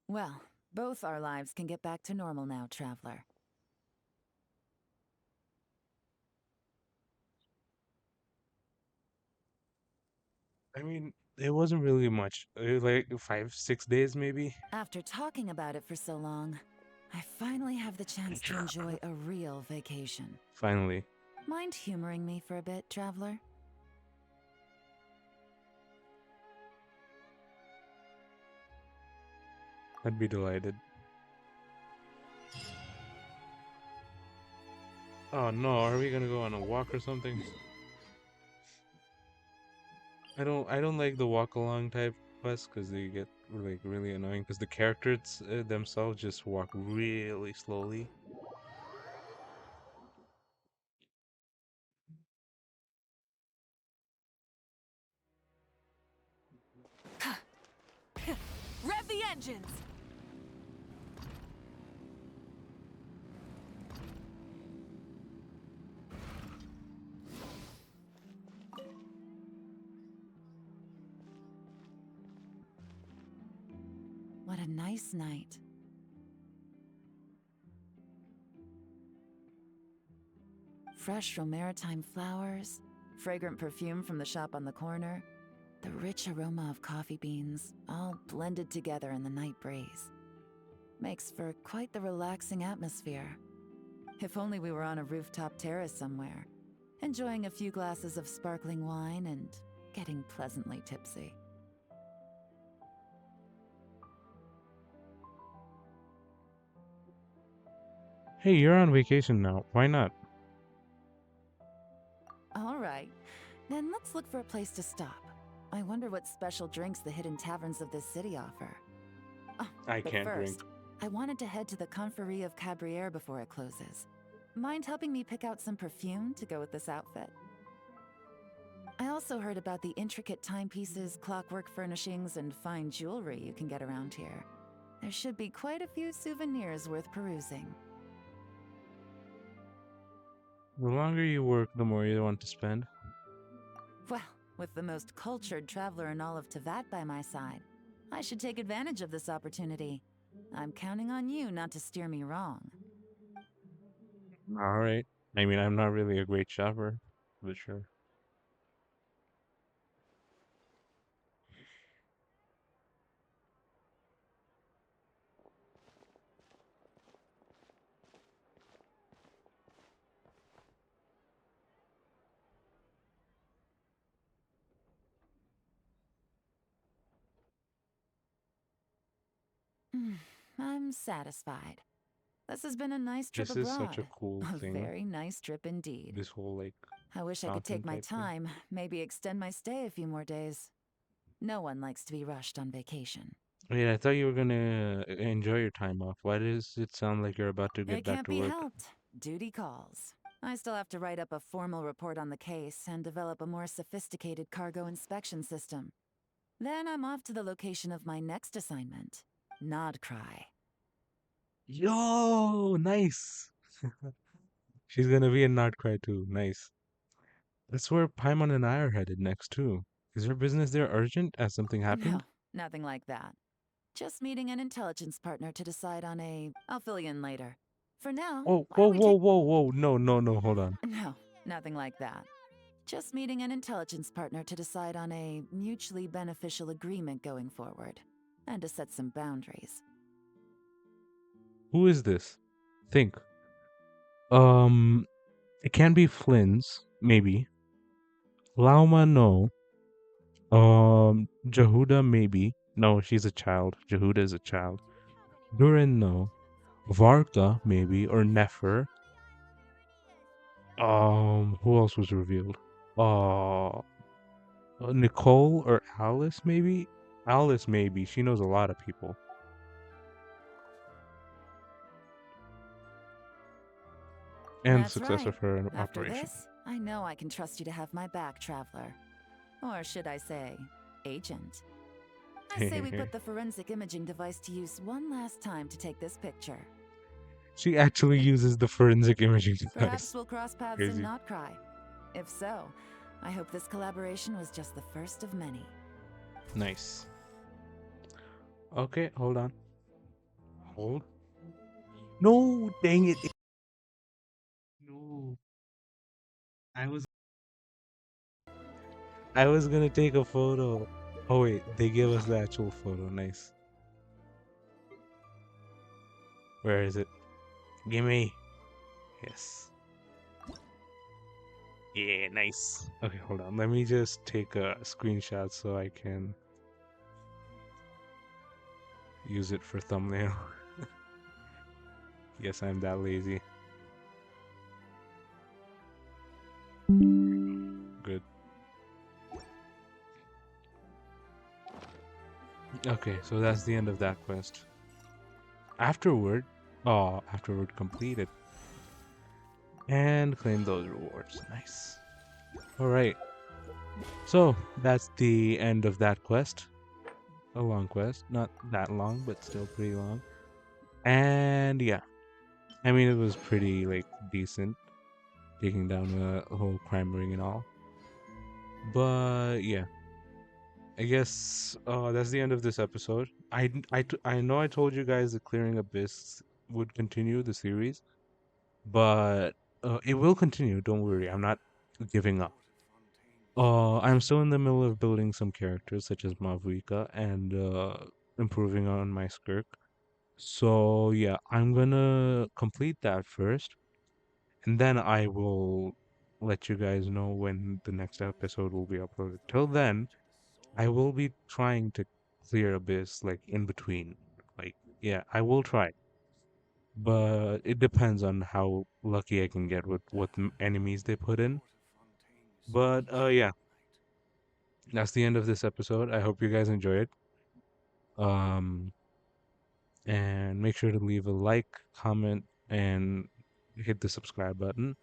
Well, both our lives can get back to normal now, Traveler. I mean, it wasn't really much. It was like 5, 6 days maybe. After talking about it for so long, I finally have the chance to enjoy a real vacation. Finally. Mind humoring me for a bit, Traveler? I'd be delighted. Oh no, are we gonna go on a walk or something? I don't like the walk along type quests because they get like really annoying because the characters themselves just walk really slowly. Rev the engines! What a nice night. Fresh from maritime flowers, fragrant perfume from the shop on the corner, the rich aroma of coffee beans, all blended together in the night breeze. Makes for quite the relaxing atmosphere. If only we were on a rooftop terrace somewhere, enjoying a few glasses of sparkling wine and getting pleasantly tipsy. Hey, you're on vacation now. Why not? All right, then let's look for a place to stop. I wonder what special drinks the hidden taverns of this city offer. Oh, I but can't first, drink. I wanted to head to the Confrérie of Cabriere before it closes. Mind helping me pick out some perfume to go with this outfit? I also heard about the intricate timepieces, clockwork furnishings, and fine jewelry you can get around here. There should be quite a few souvenirs worth perusing. The longer you work, the more you want to spend. Well, with the most cultured traveler in all of Tevat by my side, I should take advantage of this opportunity. I'm counting on you not to steer me wrong. All right. I mean, I'm not really a great shopper, but sure. I'm satisfied. This has been a nice trip This is such a abroad. cool A thing. very nice trip indeed. This whole like I wish I could fountain take my type thing. time, maybe extend my stay a few more days. No one likes to be rushed on vacation. Wait, I thought you were gonna enjoy your time off. Why does it sound like you're about to get It back can't to be work? helped. Duty calls. I still have to write up a formal report on the case and develop a more sophisticated cargo inspection system. Then I'm off to the location of my next assignment, Nodcry. Yo, nice. She's gonna be in Nardcry too. Nice. That's where Paimon and I are headed next too. Is your business there urgent? Has something No, happened? nothing like that. Just meeting an intelligence partner to decide on a. I'll fill you in later. For now, Oh, why whoa, don't we whoa, take. whoa, whoa. No, no, no, hold on. No, nothing like that. Just meeting an intelligence partner to decide on a mutually beneficial agreement going forward. And to set some boundaries. Who is this? Think. Um, it can be Flynn's, maybe. Lauma, no. Jehuda, maybe. No, she's a child. Jehuda is a child. Durin, no. Varka, maybe, or Nefer. Who else was revealed? Nicole or Alice, maybe? Alice, maybe. She knows a lot of people. And That's success right. of her After operation. this, I know I can trust you to have my back, Traveler. Or should I say, agent. I say we put the forensic imaging device to use one last time to take this picture. She actually uses the forensic imaging Perhaps device. we'll cross paths Crazy. in Notcry. If so, I hope this collaboration was just the first of many. Nice. Okay, hold on. Hold. No, dang it. No. I was gonna take a photo. Oh wait, they gave us the actual photo. Nice. Where is it? Gimme. Yes. Yeah, nice. Okay, hold on. Let me just take a screenshot so I can use it for thumbnail. Yes, I'm that lazy. Good. Okay, so that's the end of that quest. Afterward completed. And claim those rewards. Nice. Alright. So, that's the end of that quest. A long quest. Not that long, but still pretty long. And yeah. I mean, it was pretty, like, decent. Taking down a whole crime ring and all. But yeah. I guess that's the end of this episode. I know I told you guys that Clearing Abyss would continue the series, but it will continue. Don't worry, I'm not giving up. I'm still in the middle of building some characters such as Mavuika and improving on my Skirk. So yeah, I'm gonna complete that first, and then I will let you guys know when the next episode will be uploaded. Till then, I will be trying to clear Abyss like in between. Like, yeah, I will try, but it depends on how lucky I can get with what enemies they put in. But yeah, that's the end of this episode. I hope you guys enjoy it. Um, and make sure to leave a like, comment, and hit the subscribe button.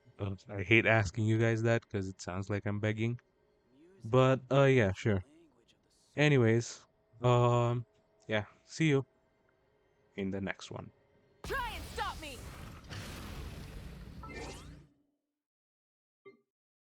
I hate asking you guys that because it sounds like I'm begging. But yeah, sure. Anyways, yeah, see you in the next one. Try and stop me!